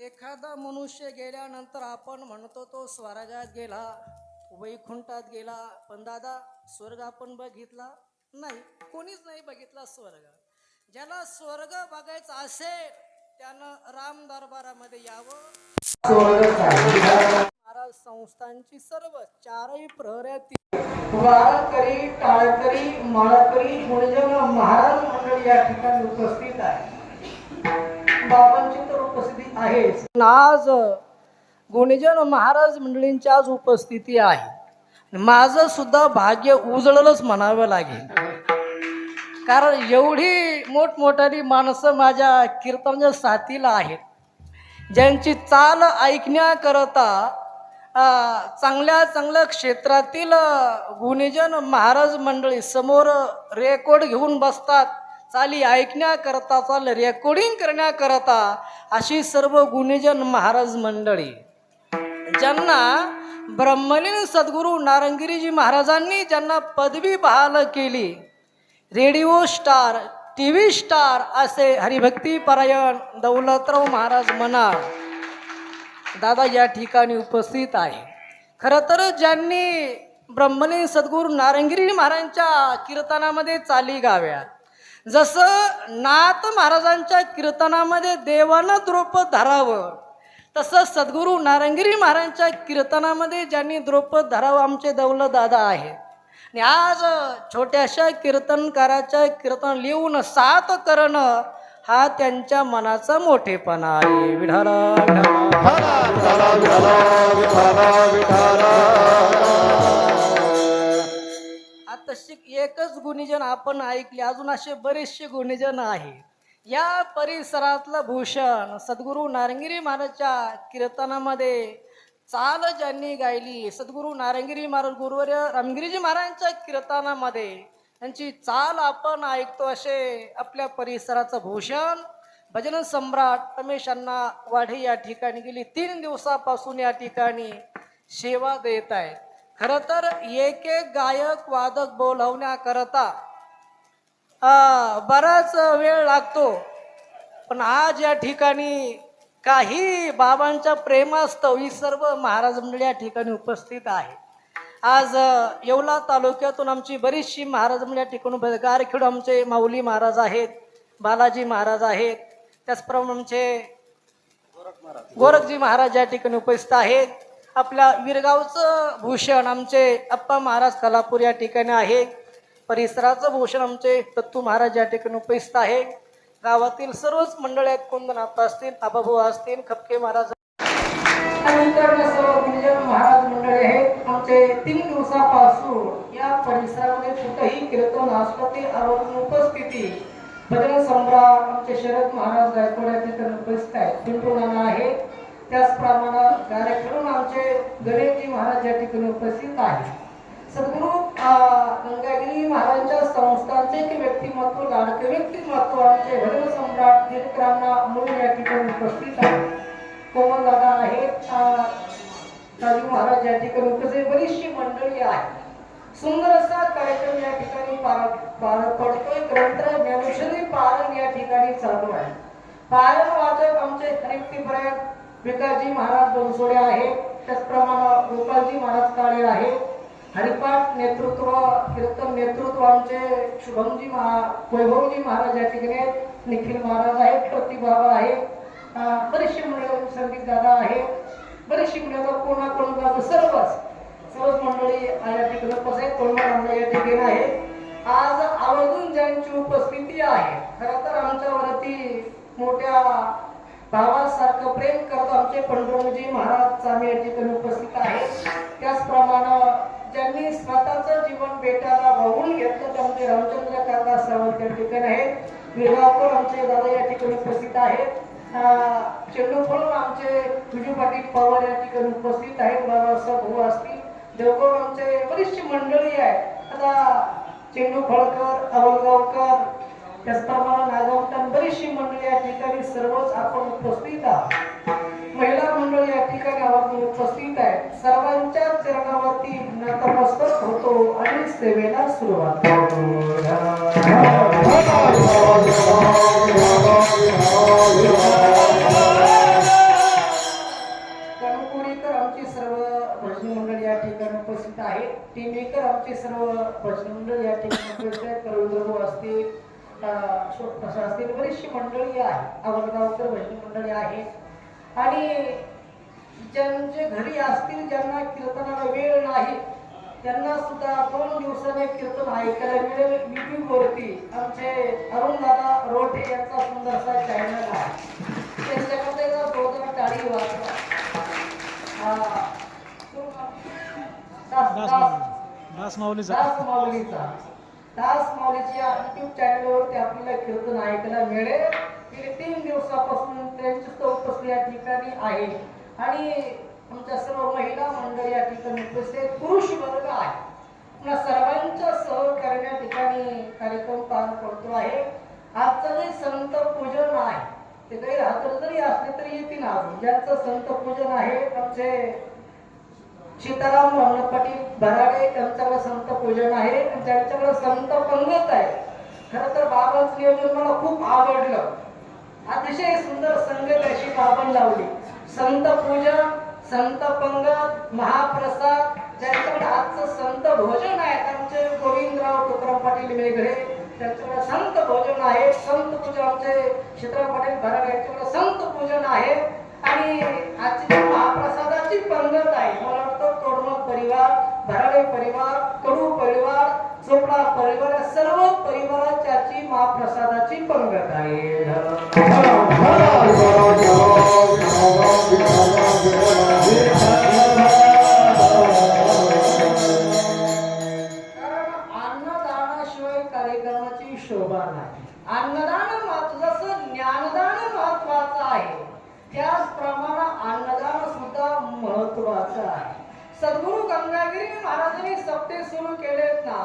एखादा मनुष्य गेल्यानंतर आपण म्हणतो तो स्वर्गात गेला, वैकुंठात गेला, पण दादा स्वर्ग आपण बघितला नाही, कोणीच नाही बघितला स्वर्ग. ज्याला स्वर्ग बघायचा असेल त्यानं राम दरबारामध्ये यावं. महाराज संस्थांची सर्व चारही प्रहऱ्यातील वारकरी, टाळकरी, माळकरी, गुणजन महाराज मंडळी या ठिकाणी उपस्थित आहे. बाबांची तर उपस्थिती आहेच, आज गुणजन महाराज मंडळींची आज उपस्थिती आहे. माझं सुद्धा भाग्य उजळलंच म्हणावं लागेल, कारण एवढी मोठमोठाली माणसं माझ्या कीर्तनाच्या साथीला आहेत, ज्यांची चाल ऐकण्याकरता चांगल्या चांगल्या क्षेत्रातील गुणीजन महाराज मंडळी समोर रेकॉर्ड घेऊन बसतात. चाली ऐकण्याकरता, चाल रेकॉर्डिंग करण्याकरता अशी सर्व गुणीजन महाराज मंडळी, ज्यांना ब्रह्मलीन सद्गुरू नारंगिरीजी महाराजांनी ज्यांना पदवी बहाल केली, रेडिओ स्टार, TV स्टार असे हरिभक्ती परायण दौलतराव महाराज मनाळ दादा या ठिकाणी उपस्थित आहे. खरं तर ज्यांनी ब्रह्मलीन सद्गुरू नारंगिरी महाराजांच्या कीर्तनामध्ये चाली गाव्यात, जसं नाथ महाराजांच्या कीर्तनामध्ये देवानं द्रौपद धरावं, तसं सद्गुरू नारंगिरी महाराजांच्या कीर्तनामध्ये ज्यांनी द्रौपद धरावं आमचे दौलत दादा आहेत. आणि आज छोट्याशा कीर्तनकाराच्या कीर्तन लिहून साथ करणं हा त्यांच्या मनाचा मोठेपणा आहे. विठाला तशी एकच गुणीजन आपण ऐकले, अजून असे बरेचसे गुणीजन आहे. या परिसरातलं भूषण सद्गुरू नारंगिरी महाराजच्या कीर्तनामध्ये चाल ज्यांनी गायली, सद्गुरू नारंगिरी महाराज गुरुवर्य रामगिरीजी महाराजांच्या कीर्तनामध्ये त्यांची चाल आपण ऐकतो. असे आपल्या परिसराचं भूषण भजन सम्राट रमेश अण्णा वाढे या ठिकाणी गेली 3 दिवसापासून या ठिकाणी सेवा देत आहेत. खरं तर एक एक गायक वादक बोलवण्याकरता बराच वेळ लागतो, पण आज या ठिकाणी काही बाबांच्या प्रेमास्तव ही सर्व महाराज मंडळी या ठिकाणी उपस्थित आहे. आज येवला तालुक्यातून आमची बरीचशी महाराज मंडळी या ठिकाणी, गारखेड आमचे माऊली महाराज आहेत, बालाजी महाराज आहेत, त्याचप्रमाणे आमचे गोरखजी महाराज या ठिकाणी उपस्थित आहेत. आपल्या विरगावचं भूषण आमचे अप्पा महाराज कलापूर या ठिकाणी आहे. परिसराचं भूषण आमचे दत्तू महाराज या ठिकाणी उपस्थित आहे. गावातील सर्वच मंडळी आहेत, कोंदनाथ असतील, आबाभाऊ असतील, खपके महाराज, सर्व गुणजन महाराज मंडळी आहेत. आमचे 3 दिवसापासून या परिसरामध्ये कुठेही कीर्तन असलं ते आवर्जून उपस्थिती. भजन सम्राट आमचे शरद महाराज गायकवाड या ठिकाणी उपस्थित आहेत, पिंटू नाना आहेत. त्याचप्रमाणे गायकवाडून आमचे गणेशजी महाराज या ठिकाणी उपस्थित आहेत. सद्गुरू गंगागिरी महाराजांच्या संस्थांचे एक व्यक्तिमत्व, लाडके व्यक्तिमत्व आमचे भजन सम्राट दिलीपरावना मूळ या ठिकाणी उपस्थित आहेत. कोमल दादा आहेत, राजू महाराज या ठिकाणी उपस्थित, बरीचशी मंडळी आहे. सुंदर असा कार्यक्रम या ठिकाणी पार पडतोय. ग्रंथ ज्ञानेश्वरी पारण या ठिकाणी चालू आहे. पारण वाचक आमचे हरिभक्ती परायण विकासजी महाराज बनसोडे आहेत. त्याचप्रमाणे गोपालजी महाराज काळे आहेत. हरिपाठ नेतृत्व, कीर्तन नेतृत्व आमचे शुभमजी वैभवजी महाराज या ठिकाणी आहेत. निखिल महाराज आहेत, प्रतिभाबा आहेत, बरेचसे मंडळी, संदीप दादा आहेत, बरेचशी मंडळी, कोणा सर्वच मंडळी या ठिकाणी उपस्थित आहेत. मंडळी या ठिकाणी आहेत. आज आवर्जून ज्यांची उपस्थिती आहे, खरं तर आमच्यावरती मोठ्या भावासारखं प्रेम करतो आमचे पंढरपूरजी महाराज स्वामी या ठिकाणी उपस्थित आहेत. त्याचप्रमाणे ज्यांनी स्वतःचं जीवन बेटाला वाहून घेतलं आमचे रामचंद्र काका सावंत या ठिकाणी आहेत. विरगावकर आमचे दादा या ठिकाणी उपस्थित आहेत. चेंडूफळून आमचे विजू पाटील पवार या ठिकाणी उपस्थित आहेत. बाबासाहेब भाऊ असतील, देवगड आमचे बरीचशी मंडळी आहेत. आता चेंडू फळकर, अवलगावकर, त्याचप्रमाणे नागावकर, बरीचशी मंडळी या ठिकाणी सर्वच आपण उपस्थित आहात. महिला मंडळी या ठिकाणी आवर्जून उपस्थित आहेत. सर्वांच्या चरणावरती नतमस्तक होतो आणि सेवेला सुरुवात करतो. भजन मंडळ या ठिकाणी उपस्थित आहेत. रवींद्रभाऊ असतील, अशोक प्रसाद असतील, बरीचशी मंडळी आहे. अमरगावकर भजन मंडळी आहे. आणि ज्यांचे घरी असतील, ज्यांना कीर्तनाला वेळ नाही, त्यांना सुद्धा 2 दिवसाने कीर्तन ऐकायला मिळेल. YouTube वरती आमचे अरुण दादा रोठे यांचा सुंदरसा चॅनल आहे. त्यांच्याकडे जोरदार टाळी वाजवा. दास माऊलीचा YouTube चॅनलवरती आपल्याला कीर्तन ऐकायला मिळेल. गेले 3 दिवसापासून त्यांची उपस्थिती या ठिकाणी आहे. आणि आमच्या सर्व महिला मंडळी या ठिकाणी उपस्थित, पुरुष वर्ग आहे. सर्वांच्या सहकार्याने या ठिकाणी कार्यक्रम पार पडतो आहे. आजचं जे संत पूजन आहे ते काही हजर जरी असले तरी येतील ना. ज्यांचं संत पूजन आहे आमचे सीताराम रमण पाटील भराडे, त्यांच्याकडे संत पूजन आहे. त्यांच्याकडे संत पंगत आहे. खरं तर बाबांचं नियोजन मला खूप आवडलं. अतिशय सुंदर संगत अशी बाबांनी लावली. संत पूजन, संत पंगत, महाप्रसाद, ज्यांच्याकडे आजचं संत भोजन आहे आमचे गोविंदराव तुकाराम पाटील वेगळे, त्यांच्याकडे संत भोजन आहे. संत पूजन आमचे सीताराम पाटील भराडे यांच्याकडे संत पूजन आहे. आणि आजची महाप्रसादाची पंगत आहे. मला वाटतं तोडमल परिवार, भराडे परिवार, कडू परिवार, चोपडा परिवार, सर्व परिवाराची आजची महाप्रसादाची पंगत आहे. अन्नदानाशिवाय कार्यक्रमाची शोभा नाही. अन्नदान जसं ज्ञानदान महत्वाचं आहे, त्याचप्रमाणे अन्नदान सुद्धा महत्वाचं आहे. सद्गुरु गंगागिरी महाराजांनी सप्ते सुरू केलेत ना.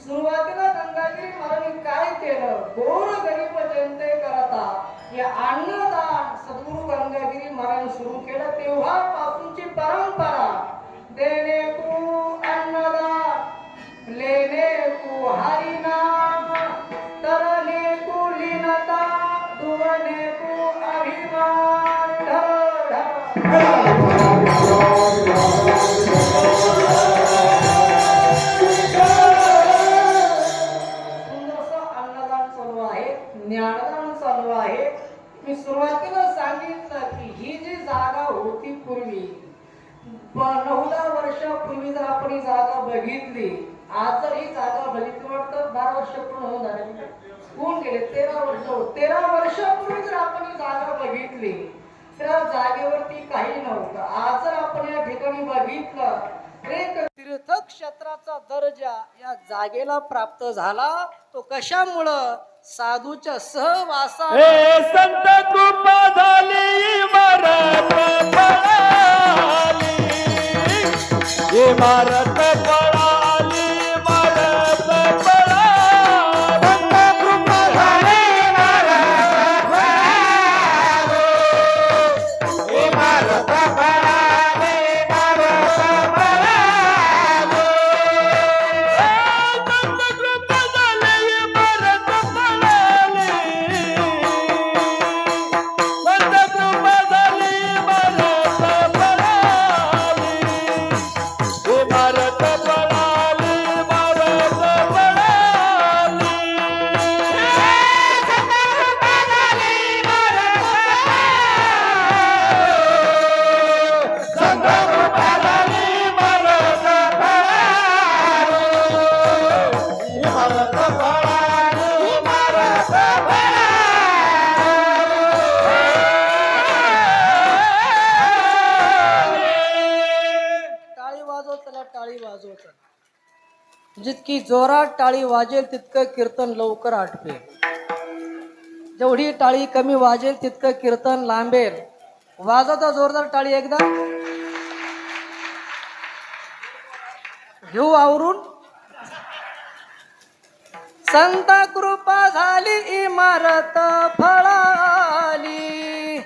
सुरुवातीला गंगागिरी महाराजांनी काय केलं? गोर गरीब जनते करता या अन्नदान सद्गुरु गंगागिरी महाराजांनी सुरू केलं. तेव्हापासूनची परंपरा, देणे को अन्नदान, लेने को हरिनाम, तरने को लीनता, दुवने को अभिमान. ज्ञानदान चालू आहे. मी सुरुवातीला सांगितलं की ही जी जागा होती पूर्वी 9-10 वर्षापूर्वी जर आपण ही जागा बघितली, आज जर ही जागा बघितली वाटतं 12 वर्ष पूर्ण होऊन झाले, होऊन गेले 13 वर्ष. 13 वर्षापूर्वी जर आपण ही जागा बघितली त्या जागेवरती काही नव्हतं. आज जर आपण या ठिकाणी बघितलं, एक तीर्थक्षेत्राचा दर्जा या जागेला प्राप्त झाला. तो कशामुळं? साधूच्या सहवासाने. संत कृपा झाली इमारत पळाली, इमारत पळाली, इमारत पळाली. संत कृपा झाली इमारत पळाली, इमारत पळाली, इमारत पळाली. संत कृपा झाली इमारत पळाली, संत कृपा झाली इमारत पळाली, इमारत पळाली, इमारत पळाली. संत कृपा झाली इमारत पळाली, संत कृपा झाली इमारत पळाली, इमारत पळाली, इमारत पळाली. टाळी वाजव, त्याला टाळी वाजव. जितकी जोरात टाळी वाजेल तितकं कीर्तन लवकर आटपेल. जेवढी टाळी कमी वाजेल तितकं कीर्तन लांबेल. वाजवता जोरदार टाळी एकदा. घेऊ आवरून. संत कृपा झाली इमारत फळाली,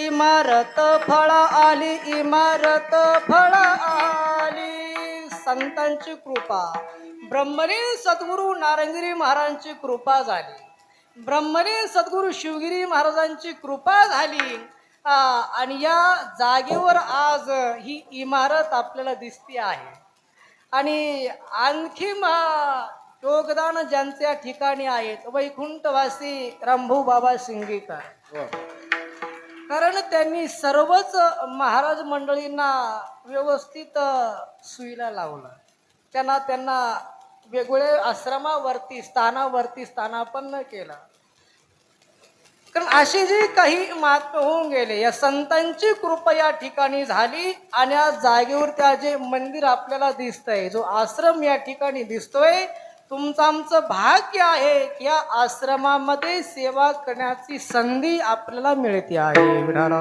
इमारत फळाली, इमारत फळाली. संतांची कृपा, ब्रह्मलीन सद्गुरु नारंगिरी महाराजांची कृपा झाली. ब्रह्मलीन सद्गुरु शिवगिरी महाराजांची कृपा झाली. आणि या जागेवर आज ही इमारत आपल्याला दिसते आहे. आणि आणखी योगदान ज्यांच्या ठिकाणी आहेत वैकुंठवासी रामभाऊ बाबा सिंगीकर. कारण त्यांनी सर्वच महाराज मंडळींना व्यवस्थित सुईला लावलं. त्यांना वेगवेगळ्या आश्रमावरती स्थानापन्न केलं. कारण असे जे काही महात्मा होऊन गेले, या संतांची कृपा या ठिकाणी झाली आणि या जागेवर त्या जे मंदिर आपल्याला दिसतंय, जो आश्रम या ठिकाणी दिसतोय, तुमचं आमचं भाग्य आहे की या आश्रमामध्ये सेवा करण्याची संधी आपल्याला मिळते आहे. विठाला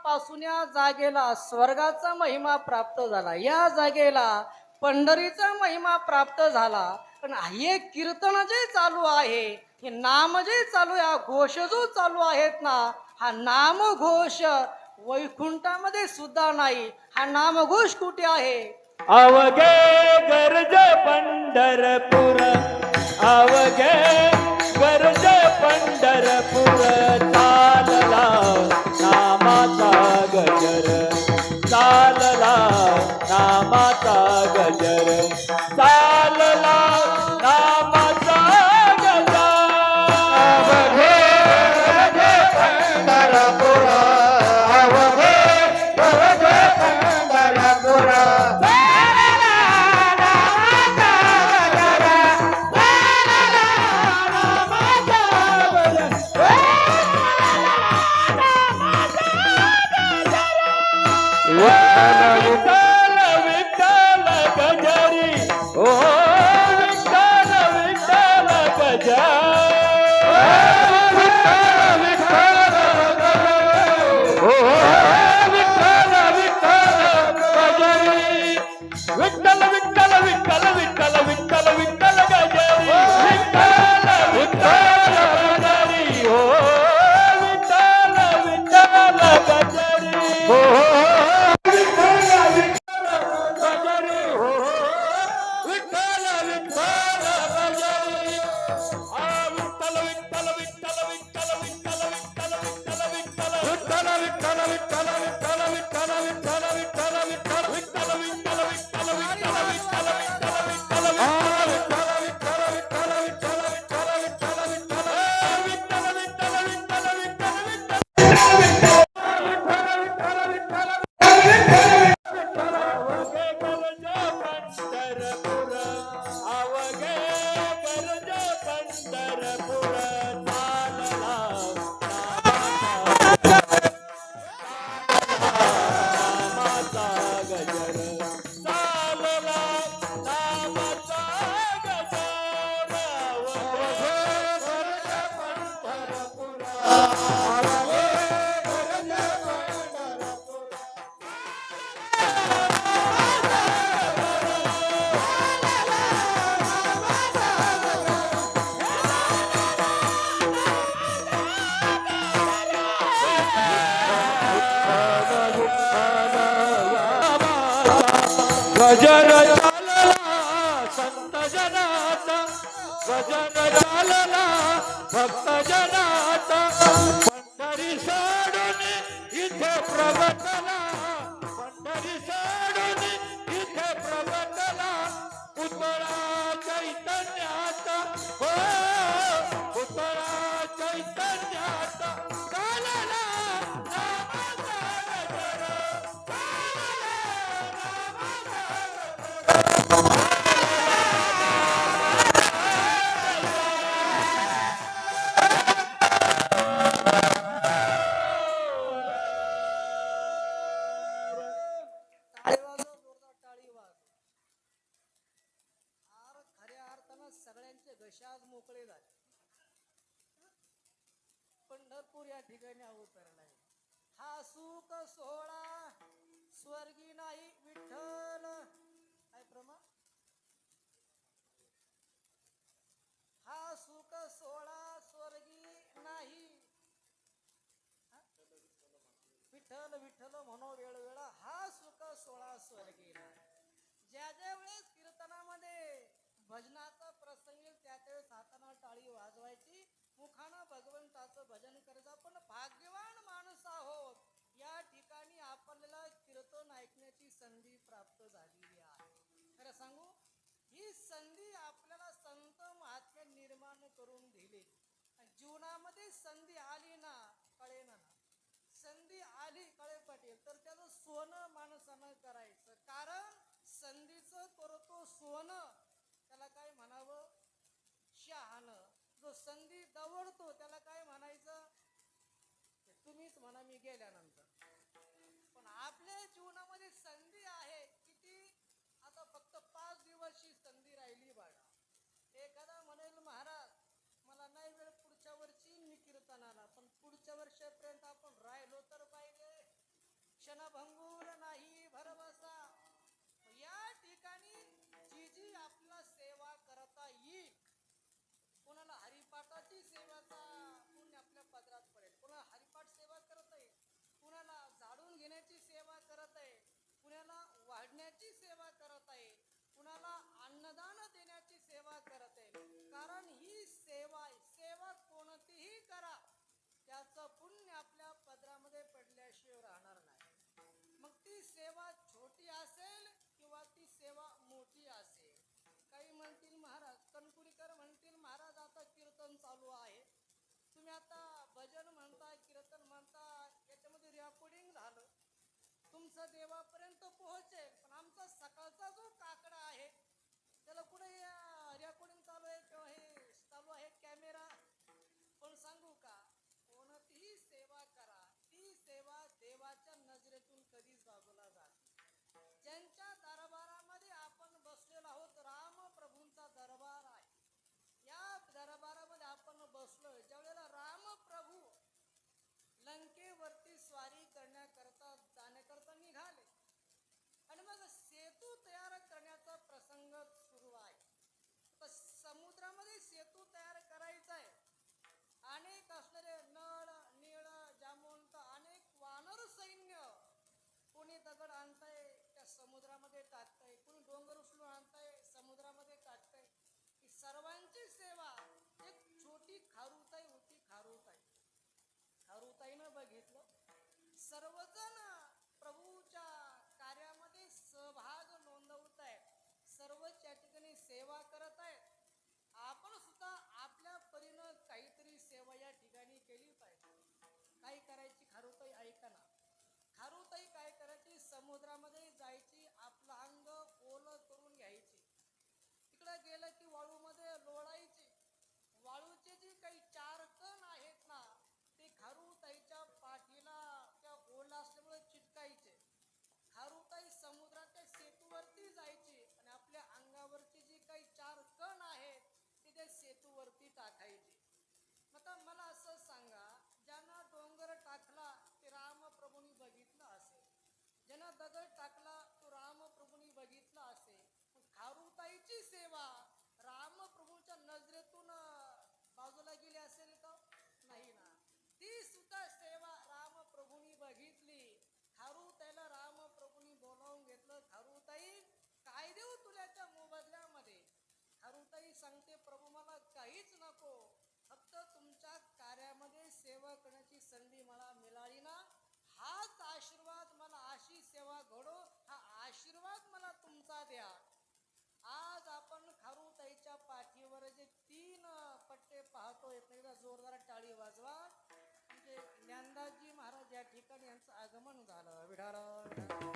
पासून या जागेला स्वर्गाचा महिमा प्राप्त झाला. या जागेला पंढरीचा महिमा प्राप्त झाला. पण हे कीर्तन जे चालू आहे, हे नाम जे चालू आहे, हा घोष जो चालू आहेत ना, हा नाम घोष वैकुंठामध्ये सुद्धा नाही. हा नाम घोष कुठे आहे? अवघे गरज पंढरपूर, अवघे गरज पंढरपूर, चालला नामाचा गजर, चालला नामाचा गजर, चालला नामाचा गजर. अवघे गरज पंढरपूर, अवघे गरज पंढरपूर, विठ्ठल विठ्ठल गजारी, ओ विठ्ठल विठ्ठल गजारी, विठ्ठल विठ्ठल ओ विठ्ठल विठ्ठल गजारी, विठ्ठल विठ्ठल विठ्ठल विठ्ठल विठ्ठल विठ्ठल गजारी, विठ्ठल विठ्ठल गजारी, ओ विठ्ठल विठ्ठल गजारी, ओ गजर चालला संत जनाचा, गजर चालला भक्त जनाचा, पंढरी सोडून इथे प्रगटला, पंढरी सोडून इथे प्रगटला, पुतळा चैतन्याचा, हो पुतळा चैतन्याचा, चालला नामाचा गजर, सगळ्यांचे घशाज मोकळे झाले. पंढरपूर या ठिकाणी अवतरलाय. हा सुख सोहळा स्वर्गी नाही विठ्ठल, काय प्रमा? हा सुख सोहळा स्वर्गी नाही. विठ्ठल विठ्ठल म्हणो वेळोवेळा, हा सुख सोहळा स्वर्गी नाही. ज्या ज्या वेळेस कीर्तनामध्ये भजनाचा प्रसंग येईल त्या त्यावेळेस हाताना टाळी टाळी वाजवायची, मुखानं भगवंताचं भजन करायचं. आपण भाग्यवान माणूस आहोत, या ठिकाणी आपल्याला कीर्तन ऐकण्याची संधी प्राप्त झालेली आहे. खरं सांगू, ही संधी आपल्याला संत महात्मे निर्माण करून दिली. आणि जीवनामध्ये संधी आली ना, कळेना ना, संधी आली कळे पटेल तर त्याचं सोनं माणसानं करायचं. कारण संधीचं करतो सोनं, त्याला काय म्हणावं, शहाणं. जो संधी दवडतो त्याला काय म्हणायचं, ते तुम्हीच म्हणा मी गेल्यानंतर. पण आपल्या जीवनामध्ये संधी आहे किती, आता फक्त 5 दिवसची संधी राहिली बघा. एखादा म्हणेल महाराज मला नाही वेळ, पुढच्या वर्षी मी कीर्तनाला, पण पुढच्या वर्षापर्यंत आपण राहिलो तर पाहिजे. क्षणभंगूर नाही भरवसा. या ठिकाणी जी जी आपला सेवा करता येईल, कोणाला हरिपाठाची सेवाचा पुण्य आपल्या पदरात पडेल, कोणाला हरिपाठ सेवा करत आहे, कुणाला झाडून घेण्याची सेवा करत आहे, कुणाला वाढण्याची सेवा करत आहे, कुणाला अन्नदान देण्याची सेवा करत आहे. कारण ही सेवा आहे. सेवा कोणतीही करा, त्याचं पुण्य आपल्या पदरामध्ये पडल्याशिवाय राहणार नाही. मग ती सेवा छोटी असेल किंवा ती सेवा मोठी असेल. काही म्हणतील महाराज, कणकुरीकर म्हणतील महाराज आता कीर्तन चालू आहे, तुम्ही आता भजन म्हणताय, कीर्तन म्हणताय, याच्यामध्ये रेकॉर्डिंग झालं, तुमचं देवापर्यंत पोहोचेल, पण आमचा सकाळचा जो काकडा आहे त्याला कुठे रेकॉर्डिंग चालू आहे किंवा हे चालू आहे कॅमेरा. पण सांगू का, कोणतीही सेवा करा, ती सेवा देवाच्या नजरेतून कधीच बाजूला जात. ज्यांच्या दरबारामध्ये आपण बसलेलो आहोत, रामप्रभूंचा दरबार आहे, या दरबारामध्ये आपण बसलोय. ज्यावेळेला रामप्रभू लंकेवरती स्वारी करण्याकरता जाण्याकरता निघाले आणि मग सेतू तयार करण्याचा प्रसंग सुरू आहे. तर समुद्रामध्ये सेतू तयार करायचा आहे. अनेक असणारे नळ नीळ जांभूळ अनेक वानर सैन्य, कोणी दगड आणताय त्या समुद्रामध्ये टाकताय, कोणी डोंगर उचलून आणताय समुद्रामध्ये टाकताय. ही सर्वांची सेवा. एक छोटी खारुताई होती, खारुताईनं बघितलं सर्वजण प्रभूच्या कार्यामध्ये सहभाग नोंदवत आहेत, सर्वच या ठिकाणी सेवा करत आहेत. आपण सुद्धा आपल्या परीनं काहीतरी सेवा या ठिकाणी केली पाहिजे. काय करायची खारुताई, ऐका ना. खारुताई काय करायची, समुद्रामध्ये जायची, आपलं अंग ओलं करून घ्यायची, तिकडं गेलं की वाळूमध्ये लोळायची. वाळूचे जे काही 4 कण आहेत ना, ते खारुताईच्या पाठीला त्या ओला असल्यामुळे चिटकायचे. खारुताई समुद्राच्या सेतूवरती जायची आणि आपल्या अंगावरचे जे काही 4 कण आहेत ते त्या सेतूवरती टाकायचे. आता मला असं सांगा, ज्यांना डोंगर टाकला ते रामप्रभूंनी बघितलं असेल, ज्यांना दगड टाकला तो रामप्रभूंनी बघितला असेल. खारुताईची सेवा रामप्रभूंच्या नजरेतून बाजूला गेली असेल का? नाही ना. ती सुद्धा सेवा रामप्रभूंनी बघितली. खारुताईला रामप्रभूंनी बोलावून घेतलं. खारुताई काय देऊ तुल्याच्या मोबदल्यामध्ये? खारुताई सांगते, प्रभू मला काहीच नको, फक्त तुमच्या कार्यामध्ये सेवा करण्याची संधी मला मिळाली ना, हाच आशीर्वाद मला, अशी सेवा घडो, हा आशीर्वाद मला तुमचा द्या. आज आपण खारुताईच्या पाठीवर जे 3 पट्टे पाहतोय, एकदा जोरदार टाळी वाजवा. म्हणजे ज्ञानदासजी महाराज या ठिकाणी यांचं आगमन झालं. विठाला विठाला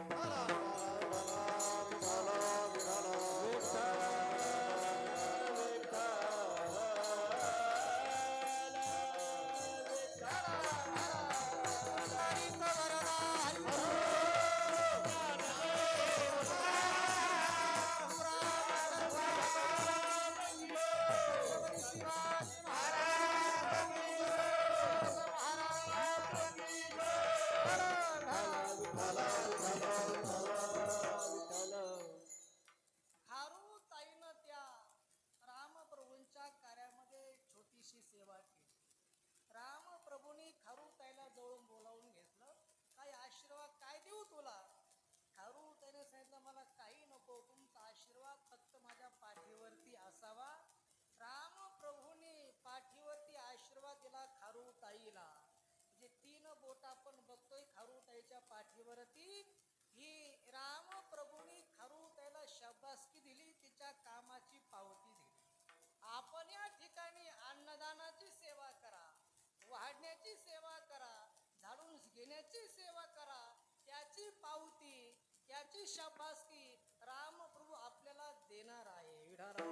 अशी शाबासकी रामप्रभू आपल्याला देणार आहे. विठाला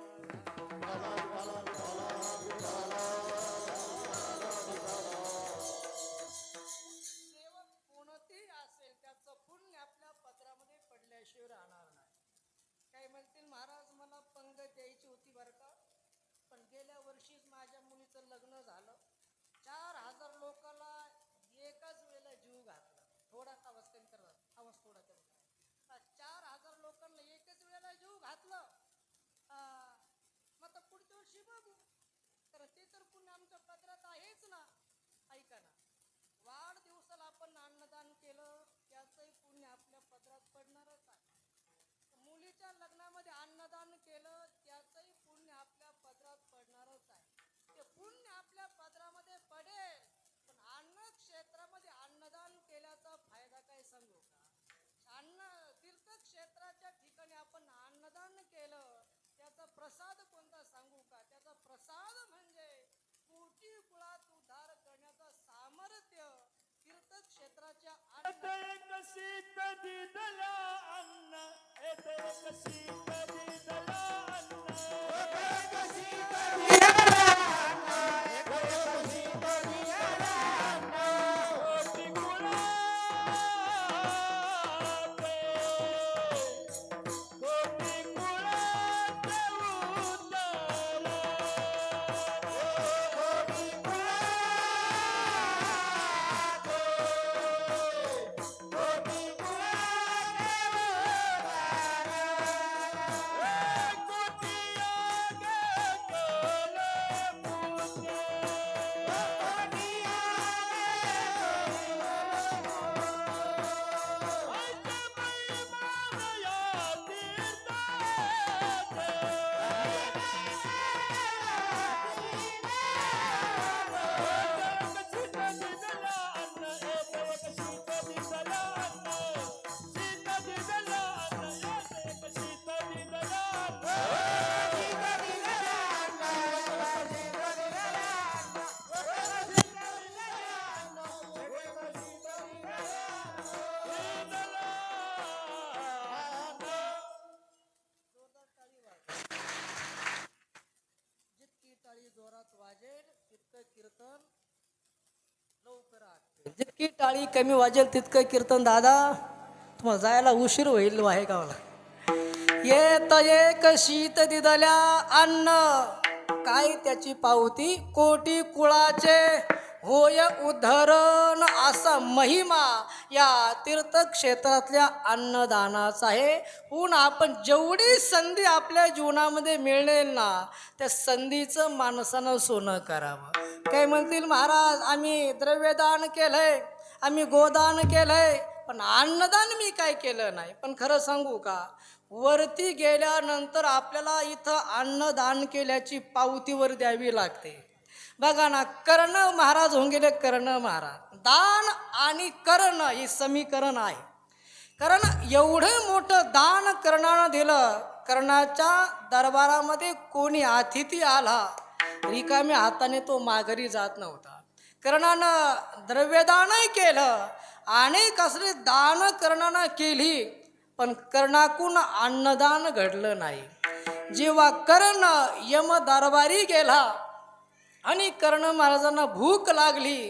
सेवक कोणतेही असेल त्याचं पुण्य आपल्या पत्रामध्ये पडल्याशिवाय राहणार नाही. काही म्हणतील महाराज मला पंगत द्यायची होती बरं का, पण गेल्या वर्षीच माझ्या मुलीचं लग्न झालं. 4000 लोकांना एकाच वेळेला जीव घातला. थोडा आवाज कमी करा, आवाज थोडा कमी करा. 4000 लोकांना एकच वेळेला जीव घातलं. मग आता पुढच्या वर्षी बघू. तर ते तर पुण्य आमच्या पत्रात आहेच ना. ऐका ना, वाढदिवसाला आपण अन्नदान केलं त्याचंही पुण्य आपल्या पत्रात पडणारच आहे. मुलीच्या लग्नामध्ये अन्नदान केलं त्याचंही पुण्य आपल्या पत्रात पडणारच आहे. ते पुण्य आपल्या पत्रामध्ये पडेल, पण अन्न क्षेत्रामध्ये अन्नदान केल्याचा फायदा काय सांगू का? तीर्थक्षेत्राच्या ठिकाणी आपण अन्नदान केलं त्याचा प्रसाद कोणता सांगू का? त्याचा प्रसाद म्हणजे कोटी कुळात उद्धार करण्याचं सामर्थ्य तीर्थक्षेत्राच्या कशी कधी दला अन्न येते कशी कधी दला अन्न कशी कधी दला अन्न कशी कधी दला अन्न कोटी कुळात जितकी टाळी कमी वाजेल तितकं कीर्तन. दादा तुम्हाला जायला उशीर होईल आहे का मला. येत एक शीत दिदल्या अन्न काय त्याची पावती कोटी कुळाचे होय उद्धरण असा महिमा या तीर्थक्षेत्रातल्या अन्नदानाचा आहे. पुन्हा आपण जेवढी संधी आपल्या जीवनामध्ये मिळेल ना त्या संधीचं माणसानं सोनं करावं. काय म्हणतील महाराज आम्ही द्रव्यदान केलंय, आम्ही गोदान केलंय, पण अन्नदान मी काय केलं नाही. पण खरं सांगू का, वरती गेल्यानंतर आपल्याला इथं अन्नदान केल्याची पावतीवर द्यावी लागते. बघा ना, कर्ण महाराज होऊन गेले. कर्ण महाराज दान आणि कर्ण हे समीकरण आहे. कारण एवढं मोठं दान कर्णानं दिलं. कर्णाच्या दरबारामध्ये कोणी अतिथी आला रिकाम्या हाताने तो माघारी जात नव्हता. कर्णानं द्रव्यदानही केलं, अनेक असले दान कर्णानं केली, पण कर्णाकून अन्नदान घडलं नाही. जेव्हा कर्ण यम दरबारी गेला आणि कर्ण महाराजांना भूक लागली,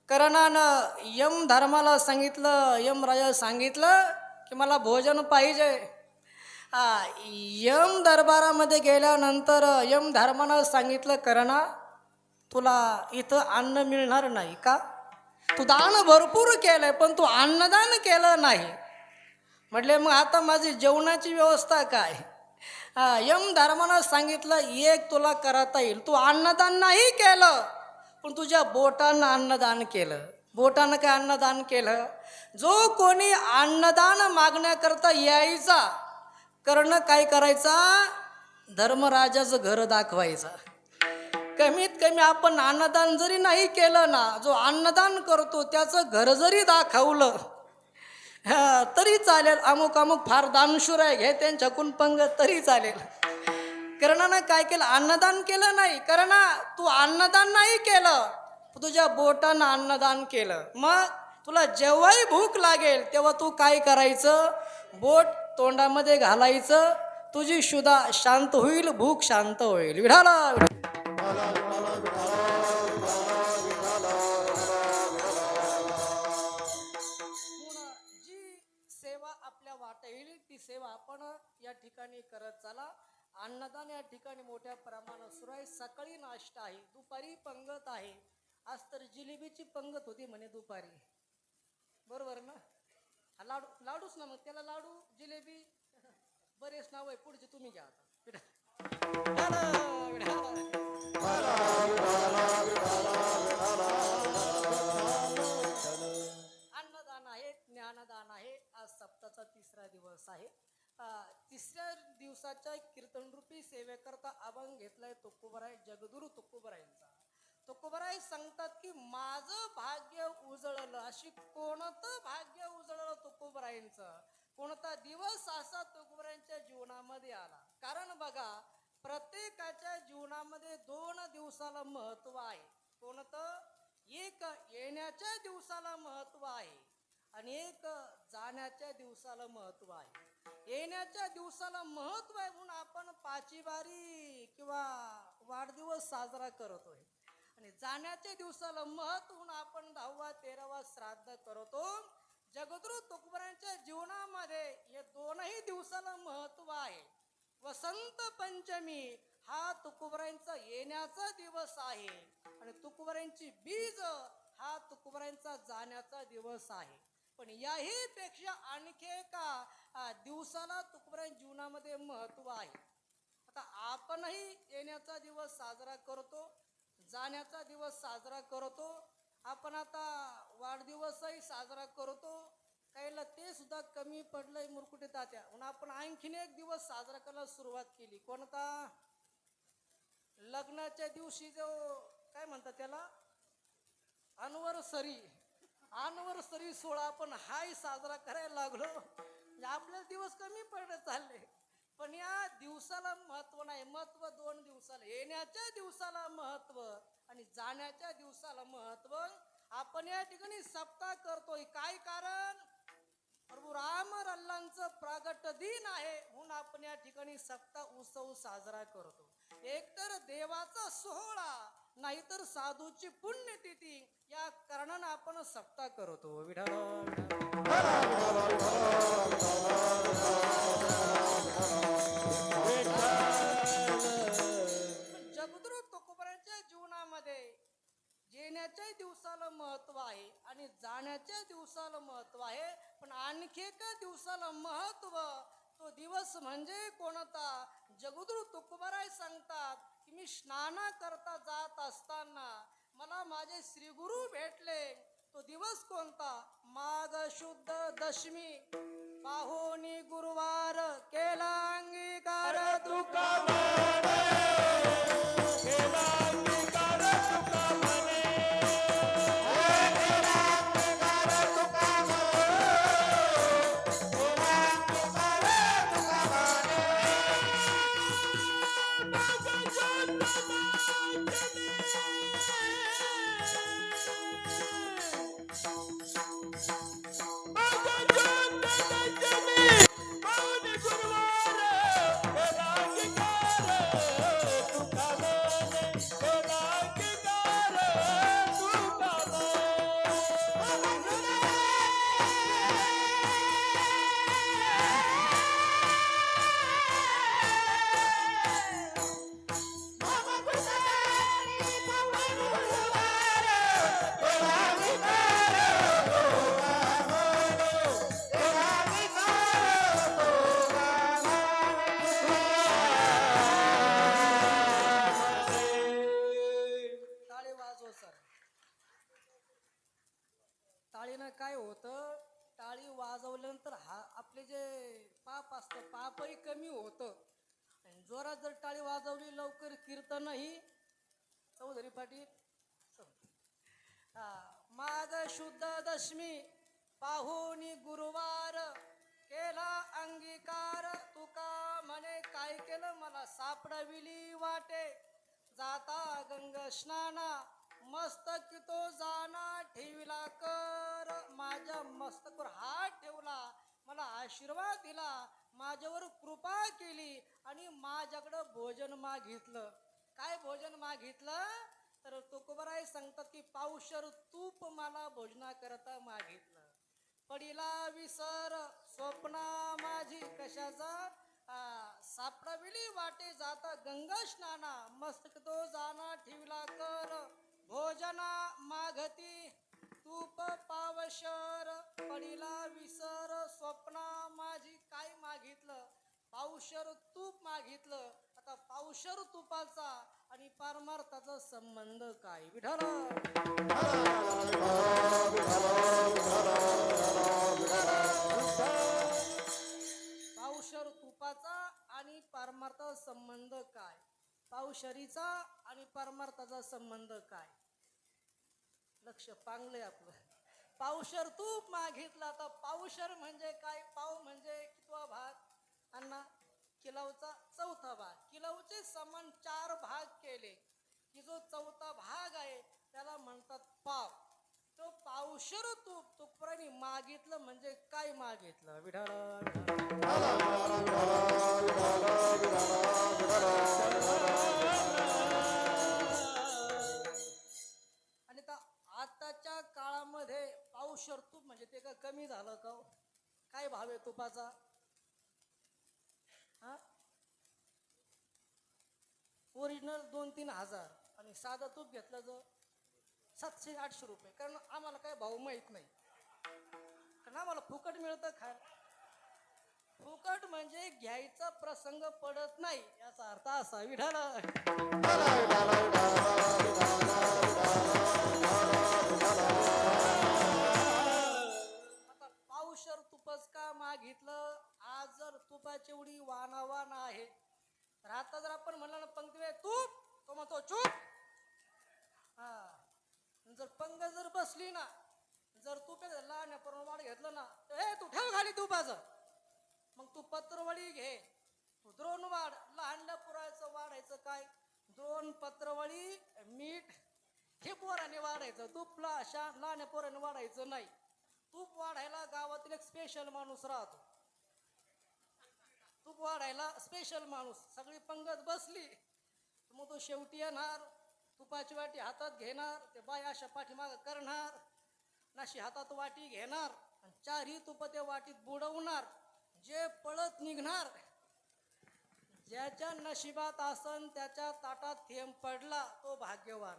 कर्णानं यम धर्माला सांगितलं, यमराजा सांगितलं की मला भोजन पाहिजे. यम दरबारामध्ये गेल्यानंतर यम धर्मानं सांगितलं कर्णा तुला इथं अन्न मिळणार नाही का, तू दान भरपूर केलंय पण तू अन्नदान केलं नाही. म्हटले मग आता माझी जेवणाची व्यवस्था काय. यम धर्मानं सांगितलं एक तुला करता येईल, तू अन्नदान नाही केलं पण तुझ्या बोटानं अन्नदान केलं. बोटानं काय अन्नदान केलं, जो कोणी अन्नदान मागण्याकरता यायचा कर्ण काय करायचा, धर्मराजाचं घर दाखवायचा. कमीत कमी आपण अन्नदान जरी नाही केलं ना, जो अन्नदान करतो त्याचं घर जरी दाखवलं तरी चालेल. अमुक अमुक फार दानशूर आहे घे त्यांच्याकडून पंगत तरी चालेल. कर्णानं काय केलं, अन्नदान केलं नाही. कर्णा तू अन्नदान नाही केलं, तुझ्या बोटानं अन्नदान केलं. मग तुला जेव्हाही भूक लागेल तेव्हा तू काय करायचं, बोट तोंडामध्ये घालायचं, तुझी शुदा शांत होईल, भूक शांत होईल. विढाला जी सेवा आपल्या वाटा येईल ती सेवा आपण या ठिकाणी करत चला. अन्नदान या ठिकाणी मोठ्या प्रमाणात सुरू आहे. सकाळी नाश्ता आहे, दुपारी पंगत आहे. आज तर जिलेबीची पंगत होती म्हणे दुपारी, बरोबर ना? हा लाडू लाडूच ना, मग त्याला लाडू जिलेबी बरेच नाव आहे. पुढचे तुम्ही घ्या आता. अन्नदान आहे, ज्ञानदान आहे. आज सप्ताहाचा तिसरा दिवस आहे. तिसऱ्या दिवसाच्या कीर्तनरूपी सेवेकरता अभंग घेतलाय तुकोबराय जगदुरु तुकोबरायांचा. तुकोबराय सांगतात की माझं भाग्य उजळलं. अशी कोणतं भाग्य उजळलं तुकोबरायांचं? कोणता दिवस असा तुकोबरायांच्या जीवनामध्ये आला? कारण बघा, प्रत्येकाच्या जीवनामध्ये 2 दिवसाला महत्व आहे. कोणतं? एक येण्याच्या दिवसाला महत्व आहे आणि एक जाण्याच्या दिवसाला महत्व आहे. येण्याच्या दिवसाला महत्व आहे म्हणून आपण पाचीबारी किंवा वाढदिवस साजरा करतोय. आणि जाण्याच्या दिवसाला महत्व म्हणून आपण 10वा 13वा श्राद्ध करतो. जगद्गुरु तुकोबरायांच्या जीवनामध्ये या 2ही दिवसाला महत्व आहे. वसंत पंचमी हा तुकोबरायांचा येण्याचा दिवस आहे आणि तुकोबरायांची बीज हा तुकोबरायांचा जाण्याचा दिवस आहे. पण याही पेक्षा आणखी एका दिवसाला तुकोबरायांच्या जीवनामध्ये महत्व आहे. आता आपणही येण्याचा दिवस साजरा करतो, जाण्याचा दिवस साजरा करतो. आपण आता वाढदिवसही साजरा करतो. काहीला ते सुद्धा कमी पडलंय मुरकुटे तात्या म्हणून आपण आणखीन एक दिवस साजरा करायला सुरुवात केली. कोणता? लग्नाच्या दिवशी जो काय म्हणतात त्याला, अनवरसरी. अनवरसरी सोहळा आपण हाय साजरा करायला लागलो. आपल्याला दिवस कमी पडत चालले. पण या दिवसाला महत्व नाही. महत्व 2 दिवसाला, येण्याच्या दिवसाला महत्व आणि जाण्याच्या दिवसाला महत्व. आपण या ठिकाणी सप्ताह करतोय. काय कारण? प्रभू राम लल्लांचं प्रागट दिन आहे म्हणून आपण या ठिकाणी सप्ताह उत्सव साजरा करतो. एकतर देवाचा सोहळा, नाहीतर साधूची पुण्यतिथी. या कारणानं आपण सप्ताह करतो. विठ्ठल जगद्गुरु तुकोबरायांच्या जीवनामध्ये येण्याच्या दिवसाला महत्व आहे आणि जाण्याच्या दिवसाला महत्व आहे. पण आणखी एका दिवसाला महत्व. तो दिवस म्हणजे कोणता? जगद्गुरु तुकोबराय सांगतात की मी स्नान करता जात असताना मला माझे श्रीगुरु भेटले. तो दिवस कोणता? माघ शुद्ध दशमी, पाहोनी गुरुवार, केला अंगीकार तुका टाळीनं काय होतं? टाळी वाजवल्यानंतर आपले जे पाप असतं पापही कमी होतं. आणि जोरात जर टाळी वाजवली लवकर कीर्तनही. चौधरी पाटील. माघ शुद्ध दशमी, पाहुणी गुरुवार, केला अंगीकार तुका म्हणे काय केलं मला सापडविली वाटे. जाता गंग स्नाना, मस्तक तो जाना ठेविला कर. माझ्या मस्तकावर हात ठेवला, मला आशीर्वाद दिला, माझ्यावर कृपा केली आणि माझ्याकडं भोजन मागितलं. काय भोजन मागितलं? तर तुकोबराय सांगतात की पावशर तूप मला भोजनाकरता मागितलं. पडिला विसर स्वप्ना माझी कशाचा, सापडाविली वाटे जाता गंगा स्नाना, मस्तक तो जाना ठेवला कर, भोजना मागती तूप पावशर. पडिला विसर स्वप्ना माझी, काय मागितलं? पावशर तूप मागितलं. आता पावशर तुपाचा आणि पारमार्थाचा संबंध काय? विठ्ठल पावशर तुपाचा आणि परमार्थाचा संबंध काय? पावशरीचा आणि परमार्थाचा संबंध काय? लक्ष पांगलंय आपलं. पावशर तूप मागितला. तर पावशर म्हणजे काय? पाव म्हणजे कितवा भाग? अण्णा किलोचा चौथा भाग. किलोचे समान 4 भाग केले की जो चौथा भाग आहे त्याला म्हणतात पाव. तो पावशर तूप तुकराने मागितलं म्हणजे काय मागितलं? विठ्ठल आणि आताच्या काळामध्ये पावशर तूप म्हणजे ते का कमी झालं का? काय भाव आहे तुपाचा? हा, ओरिजिनल 2-3 हजार आणि साधं तूप घेतलं जो 700-800 रुपये. कारण आम्हाला काय भाव माहीत नाही, कारण आम्हाला फुकट मिळतं खायला. फुकट म्हणजे घ्यायचा प्रसंग पडत नाही, याचा अर्थ असा. विठ्ठल आता पावशर तुपच का मागितलं? आज जर तुपाची एवढी वानावान आहे, तर आता जर आपण म्हणलं ना पंक्ती तूप, तो म्हणतो चूप. हा, जर पंग जर बसली ना, जर तूप लहान वाढ घेतलं ना, हे तू ठेव खाली तुपाचं. मग तू पत्रवळी घे, तू द्रोण वाढ. लहानल्या पुरायचं वाढायचं काय? द्रोण, पत्रवळी, मीठ हे पोराने वाढायचं. तूप लहान पोराने वाढायचं नाही. तूप वाढायला गावातील एक स्पेशल माणूस राहतो. तूप वाढायला स्पेशल माणूस. सगळी पंगत बसली मग तो शेवटी येणार, तुपाची वाटी हातात घेणार, ते बाय अशा पाठीमाग करणार, नाशी हातात वाटी घेणार आणि 4ही तुप त्या वाटीत बुडवणार. जे पळत निघणार, ज्याच्या नशिबात आसन त्याच्या ताटात थेंब पडला तो भाग्यवान.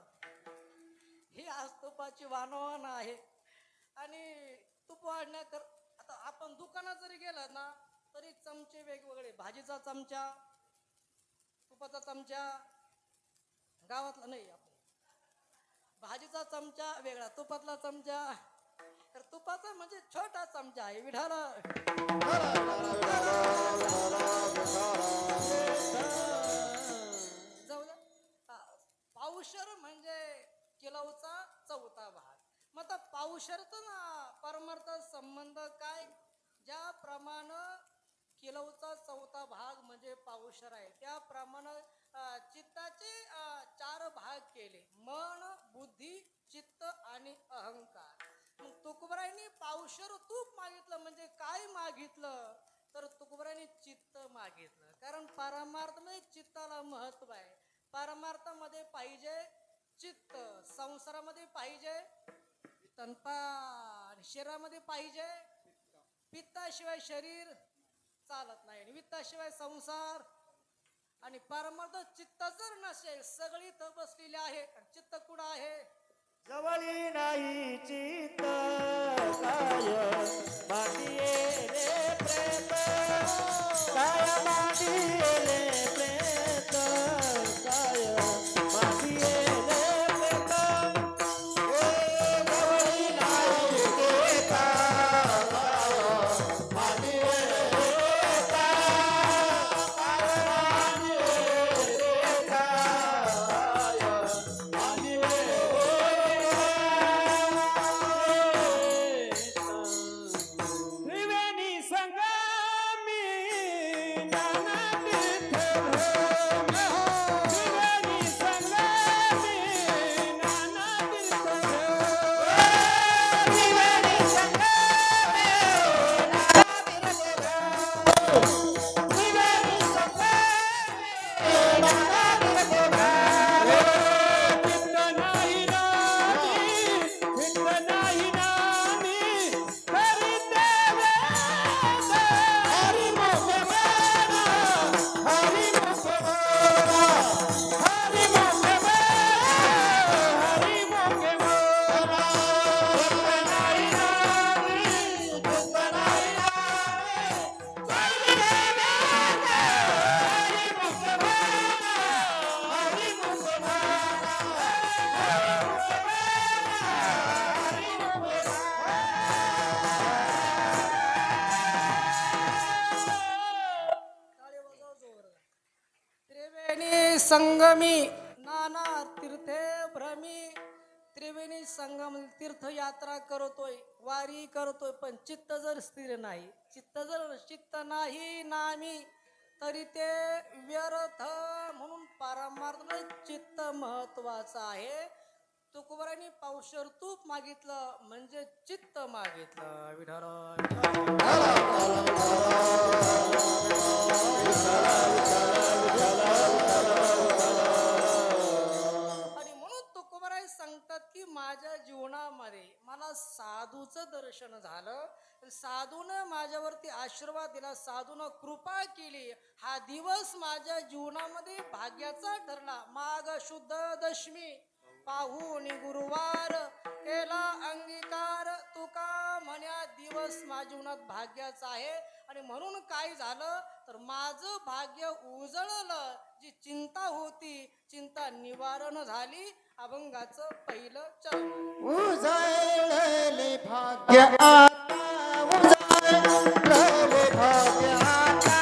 ही आज तुपाची वानवान आहे. आणि तूप वाढण्याकर आता आपण दुकानात जरी गेलं ना, तरी चमचे वेगवेगळे. भाजीचा चमचा, तुपाचा चमचा, गावातला नाही आपण, भाजीचा चमचा वेगळा, तुपातला चमचा. तर तुपाचा म्हणजे छोटा चमचा आहे. विठ्ठल जाऊ द्या. पावशर म्हणजे किलोचा चौथा भाग. मग आता पावशरचा ना परमार्थ संबंध काय? ज्याप्रमाणे किलोचा चौथा भाग म्हणजे पावशर आहे, त्याप्रमाणे चित्ताचे 4 भाग केले: मन, बुद्धी, चित्त आणि अहंकार. मग तुकोबरायांनी पावशर तूप मागितलं म्हणजे काय मागितलं? तर तुकोबरायांनी चित्त मागितलं. कारण परमार्थामध्ये चित्ताला महत्व आहे. परमार्थामध्ये पाहिजे चित्त, संसारामध्ये पाहिजे तनपा, शरीरामध्ये पाहिजे पित्ताशिवाय शरीर चालत नाही, आणि वित्ताशिवाय संसार. आणि परमार्थ चित्त जर नसेल, सगळी तर बसलेली आहे, चित्त कुठं आहे? जवळी नाही चित्त काय मांडिये रे प्रेत, काय मांडिये रे प्रेत, काय मांडिये रे प्रेत. जवळी नाही चित्त मांडिये रे प्रेत, काय मांडिये रे प्रेत, मांडिये संगमी नाना तीर्थे भ्रमी त्रिवेणी संगम तीर्थयात्रा करतोय, वारी करतोय, पण चित्त जर स्थिर नाही, चित्त नाही नामी तरी ते व्यर्थ. म्हणून पारमार्थ चित्त महत्वाचं आहे. तुकोबारांनी पावशर तूप मागितलं म्हणजे चित्त मागितलं. विठ्ठल आणि म्हणून तुकोबाराय सांगतात की माझ्या जीवनामध्ये मला साधूचं दर्शन झालं, साधूनं माझ्यावरती आशीर्वाद दिला, साधूनं कृपा केली. हा दिवस माझ्या जीवनामध्ये भाग्याचा ठरला. माघ शुद्ध दशमी पाहून गुरुवार केला अंगीकार, तुका म्हण्या दिवस माझ्या जीवनात भाग्याचा आहे. आणि म्हणून काय झालं तर माझं भाग्य उजळलं. जी चिंता होती चिंता निवारण झाली. अभंगाचं पहिलं चरण. उजळले भाग्य आता उजळले भाग्य आता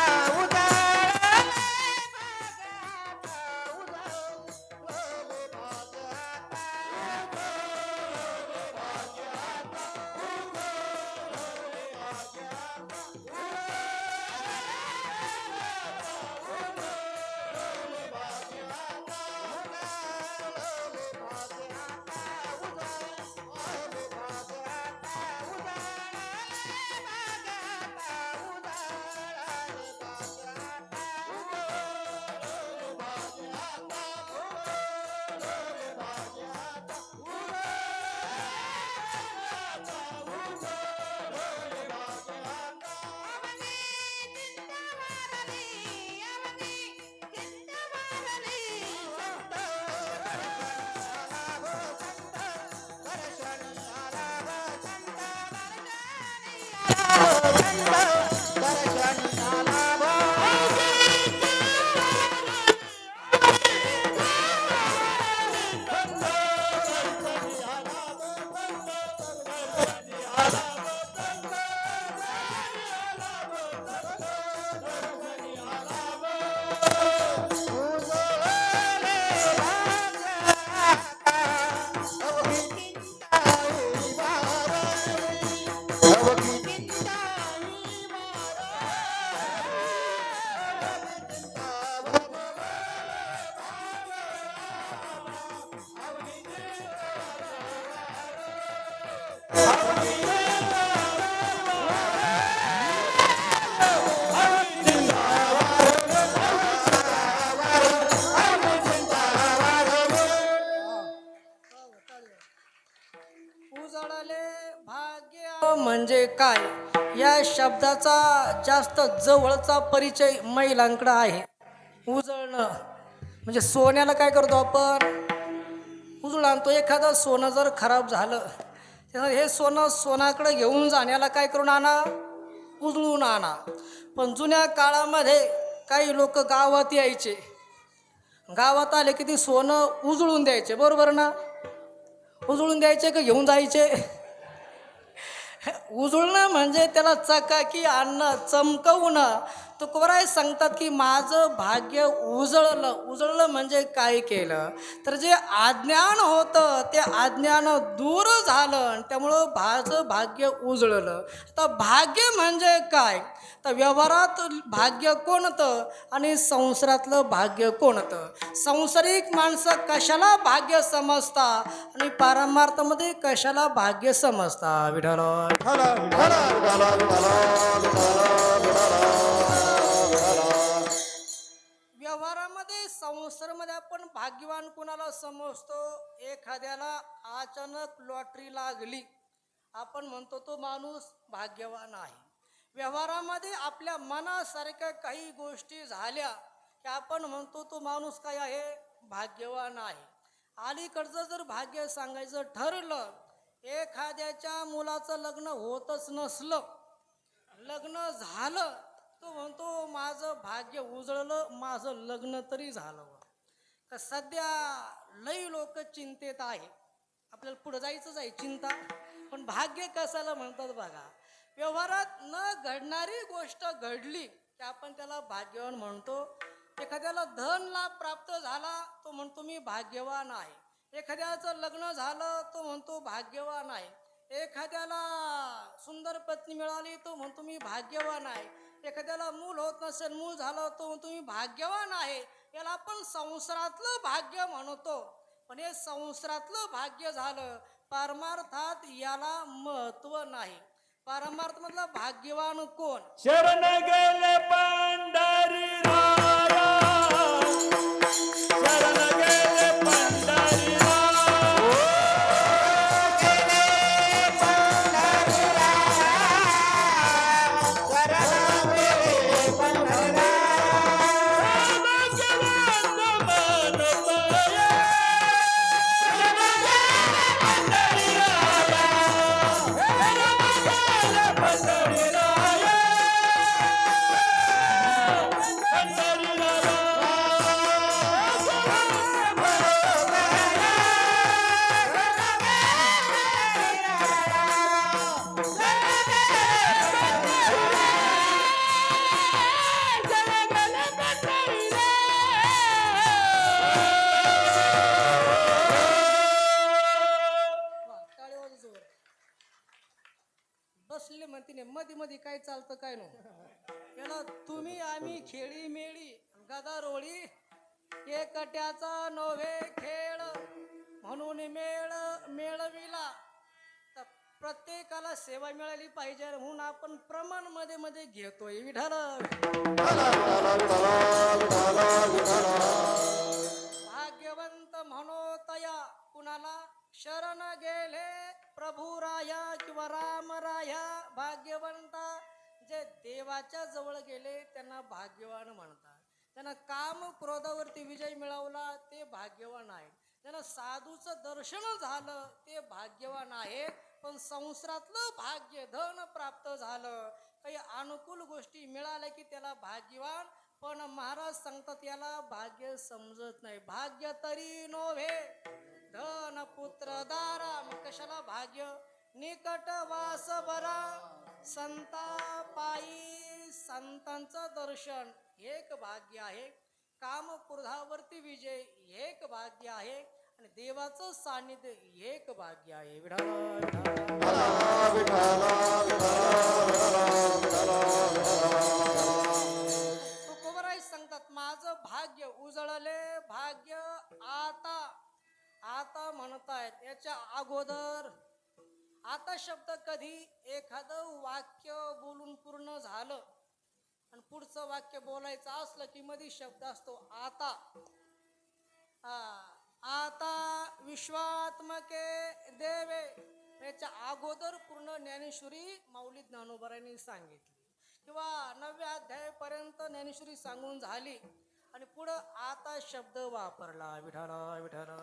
उजळले भाग्य म्हणजे काय या शब्दाचा जास्त जवळचा परिचय महिलांकडे आहे. उजळणं म्हणजे सोन्याला काय करतो आपण, उजळून आणतो. एखादं सोनं जर खराब झालं तर हे सोनं सोनाकडे घेऊन जाण्याला काय करून आणा, उजळून आणा. पण जुन्या काळामध्ये काही लोक गावात यायचे, गावात आले की ती सोनं उजळून द्यायचे, बरोबर ना. उजळून द्यायचे का घेऊन जायचे. उजळणं म्हणजे त्याला चकाकी आणणं, चमकवणं. तुकोबाराय सांगतात की माझं भाग्य उजळलं. उजळलं म्हणजे काय केलं तर जे अज्ञान होतं ते अज्ञान दूर झालं आणि त्यामुळं माझं भाग्य उजळलं. आता भाग्य म्हणजे काय तर व्यवहारात भाग्य कोणतं आणि संसारातलं भाग्य कोणतं. सांसारिक माणसं कशाला भाग्य समजता आणि पारमार्थामध्ये कशाला भाग्य समजता. विठ्ठल व्यवहारामध्ये संसारामध्ये आपण भाग्यवान कोणाला समजतो. एखाद्याला अचानक लॉटरी लागली, आपण म्हणतो तो माणूस भाग्यवान आहे. व्यवहारामध्ये आपल्या मनासारख्या काही गोष्टी झाल्या की आपण म्हणतो तो माणूस काय आहे, भाग्यवान आहे. अलीकडचं जर भाग्य सांगायचं ठरलं, एखाद्याच्या मुलाचं लग्न होतच नसलं, लग्न झालं तो म्हणतो माझं भाग्य उजळलं, माझं लग्न तरी झालं. तर सध्या लई लोक चिंतेत आहे. आपल्याला पुढे जायचंच आहे चिंता, पण भाग्य कशाला म्हणतात बघा. व्यवहारात न घडणारी गोष्ट घडली की आपण त्याला भाग्यवान म्हणतो. एखाद्याला धन लाभ प्राप्त झाला तो म्हणतो मी भाग्यवान आहे. एखाद्याचं लग्न झालं तो म्हणतो भाग्यवान आहे. एखाद्याला सुंदर पत्नी मिळाली तो म्हणतो मी भाग्यवान आहे. एखाद्याला मूल होत नसेल, मूल झालं तो म्हणतो मी भाग्यवान आहे. याला आपण संसारातलं भाग्य म्हणतो. पण हे संसारातलं भाग्य झालं, परमार्थात याला महत्व नाही. परमार्थ मधला भाग्यवान कोण? शरण गेले पंढरी राया, शरण गेले पंढरी बसले म्हणते मध्ये मध्ये काय चालतं काय नो. याला तुम्ही आम्ही खेळी मेळी गदारोळी एकट्याचा नव्हे खेळ म्हणून मेळ मेळविला. तर प्रत्येकाला सेवा मिळाली पाहिजे म्हणून आपण प्रमाण मध्ये मध्ये घेतोय. विठाल भाग्यवंत म्हणो तया कुणाला शरण गेले प्रभू राया किंवा राम राया. भाग्यवंता जे देवाच्या जवळ गेले त्यांना भाग्यवान म्हणतात. त्यांना काम क्रोधावरती विजय मिळवला ते भाग्यवान आहेत. त्यांना साधूचं दर्शन झालं ते भाग्यवान आहेत. पण संसारातलं भाग्य धन प्राप्त झालं, काही अनुकूल गोष्टी मिळाल्या की त्याला भाग्यवान. पण महाराज सांगतात याला भाग्य समजत नाही. भाग्य तरी नोव्हे धन पुत्र दारा. मग कशाला भाग्य? निकट वास बरा संता पायी. संतांचं दर्शन एक भाग्य आहे. काम क्रोधावरती विजय एक भाग्य आहे. आणि देवाचं सानिध्य एक भाग्य आहे. तुकोबराय सांगतात माझं भाग्य उजळले भाग्य आता. आता म्हणतायत याच्या अगोदर. आता शब्द कधी एखादं वाक्य बोलून पूर्ण झालं आणि पुढचं वाक्य बोलायचं असलं की मध्ये शब्द असतो आता. आता विश्वात्मके देवे. याच्या अगोदर पूर्ण ज्ञानेश्वरी माऊली ज्ञानोबारांनी सांगितली किंवा 9व्या अध्यायापर्यंत ज्ञानेश्वरी सांगून झाली आणि पुढं आता शब्द वापरला. विठाला विठाला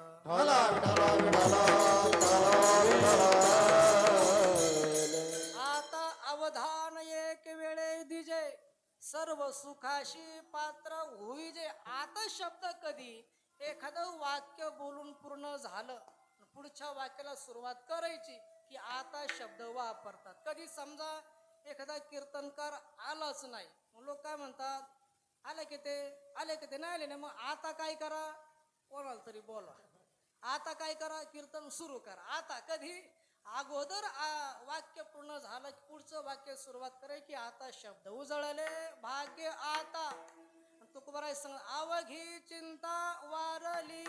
आता अवधान एक वेळे दिजे सर्व सुखाशी पात्र होईजे. आता शब्द कधी एखादं वाक्य बोलून पूर्ण झालं पुढच्या वाक्याला सुरुवात करायची की आता शब्द वापरतात. कधी समजा एखादा कीर्तनकार आलाच नाही, लोक काय म्हणतात आले की ते नाही आले ना, मग आता काय करा, कोणाला तरी बोला, आता काय करा, कीर्तन सुरू करा. आता कधी अगोदर वाक्य पूर्ण झालं की पुढचं वाक्य सुरुवात कराय की आता शब्द उजळले भाग्य आता. तुकोबाराय सांग अवघी चिंता वारली.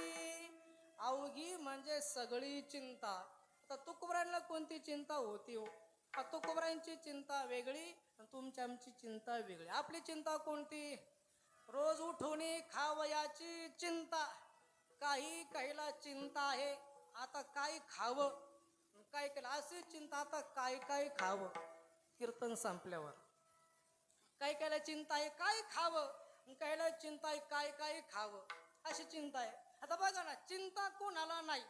अवघी म्हणजे सगळी चिंता. आता तुकोबारांना कोणती चिंता होती हो? तुकोबारांची चिंता वेगळी आणि तुमची आमची चिंता वेगळी. आपली चिंता कोणती? रोज उठून खावयाची चिंता. काहीला चिंता आहे आता काय खावं, काय केलं अशी चिंता आता काय खावं. कीर्तन संपल्यावर कायला चिंता आहे काय खावं, कायला चिंता आहे काय खावं अशी चिंता आहे. आता बघा ना, चिंता कोणाला नाही.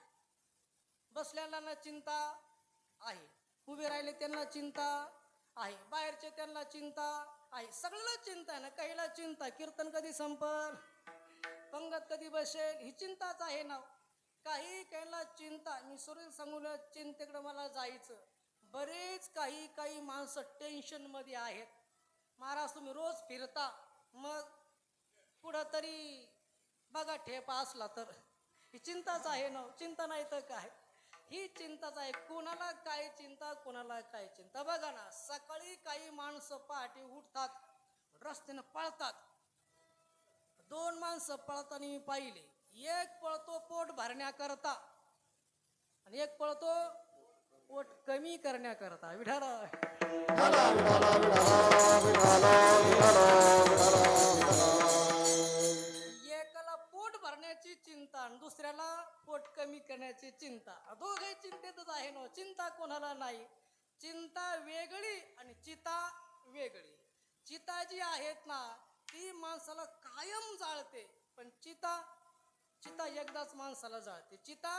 बसल्याला चिंता आहे, उभे राहिले त्यांना चिंता आहे, बाहेरचे त्यांना चिंता आहे, सगळ्याला चिंता आहे ना. काहीला चिंता कीर्तन कधी संपल, पंगत कधी बसेल ही चिंताच आहे ना. काहीला चिंता, मी सुरेल सांगून चिंतेकडे मला जायचं. बरेच काही माणसं टेन्शन मध्ये आहेत. महाराज तुम्ही रोज फिरता, मग कुठंतरी बघा ठेपा असला तर ही चिंताच आहे ना, चिंता नाही तर काय, ही चिंताच आहे. कोणाला काय चिंता, कोणाला काय चिंता. बघा ना, सकाळी काही माणसं पहाटे उठतात, रस्त्यानं पळतात. दोन माणसं पळताना मी पाहिले, एक पळतो पोट भरण्याकरता आणि एक पळतो पोट कमी करण्याकरता. विठाल एकाला पोट भरण्याची चिंता आणि दुसऱ्याला पोट कमी करण्याची चिंता. दोघे चिंतेतच आहे ना, चिंता कोणाला नाही. चिंता वेगळी आणि चिता वेगळी. चिता जी आहेत ना ती माणसाला कायम जाळते, पण चिता एकदाच माणसाला जाळते. चिता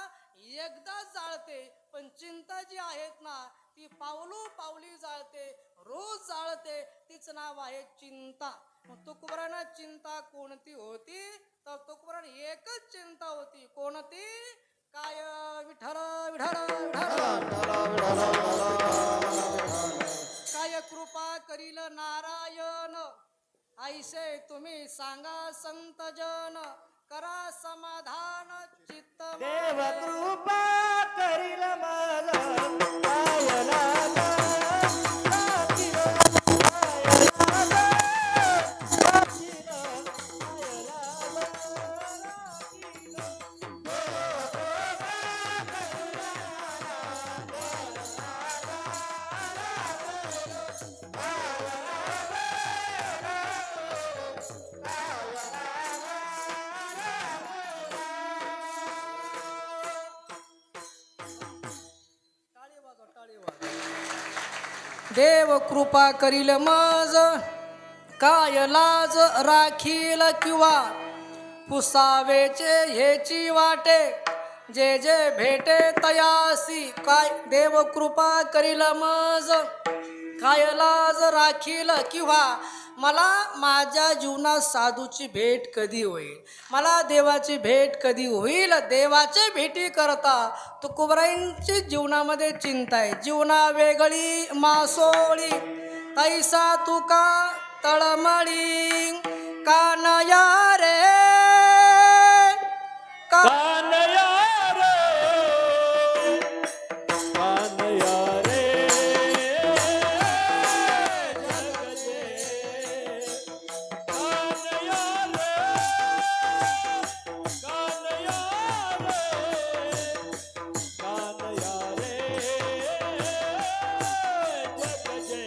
एकदाच जाळते, पण चिंता जी आहेत ना ती पावली जाळते, रोज जाळते. तिचं नाव आहे चिंता. मग तुकोबारांना चिंता कोणती होती, तर तुकोबारांना एकच चिंता होती. कोणती? काय? विठ्ठल विठ्ठल काय कृपा करील नारायण, ऐसे तुम्ही सांगा संत जन, करा समाधान चित्त देव कृपा करील मला पायला देव कृपा करील मज, काय लाज राखील किंवा पुसावेचे ह्याची वाटे, जे जे भेटे तयासी. काय? देव कृपा करील मज, काय लाज राखील किंवा मला माझ्या जीवनात साधूची भेट कधी होईल, मला देवाची भेट कधी होईल. देवाची भेटी करता तुकोबारायांची जीवनामध्ये चिंता आहे. जीवना वेगळी मासोळी, तैसा तुका तळमळी, कानया रे कानया रे, कानया रे, जगजे कानया रे, कानया रे, कानया रे, जगजे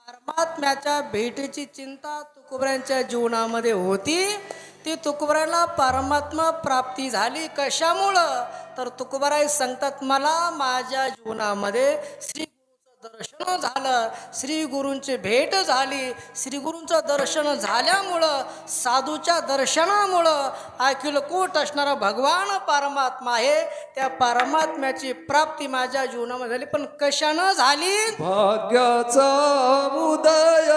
परमात्म्याच्या भेटीची चिंता तुकोबारायांच्या जीवनामध्ये होती. ती तुकोबारायला परमात्मा प्राप्ती झाली. कशामुळं? तर तुकोबाराय सांगतात, मला माझ्या जीवनामध्ये श्री दर्शन झालं, श्री गुरूंची भेट झाली. श्री गुरूंचं दर्शन झाल्यामुळं, साधूच्या दर्शनामुळं अखिलकूट असणारा भगवान परमात्मा आहे, त्या परमात्म्याची प्राप्ती माझ्या जीवनामध्ये झाली. पण कशानं झाली? भाग्याचा उदय,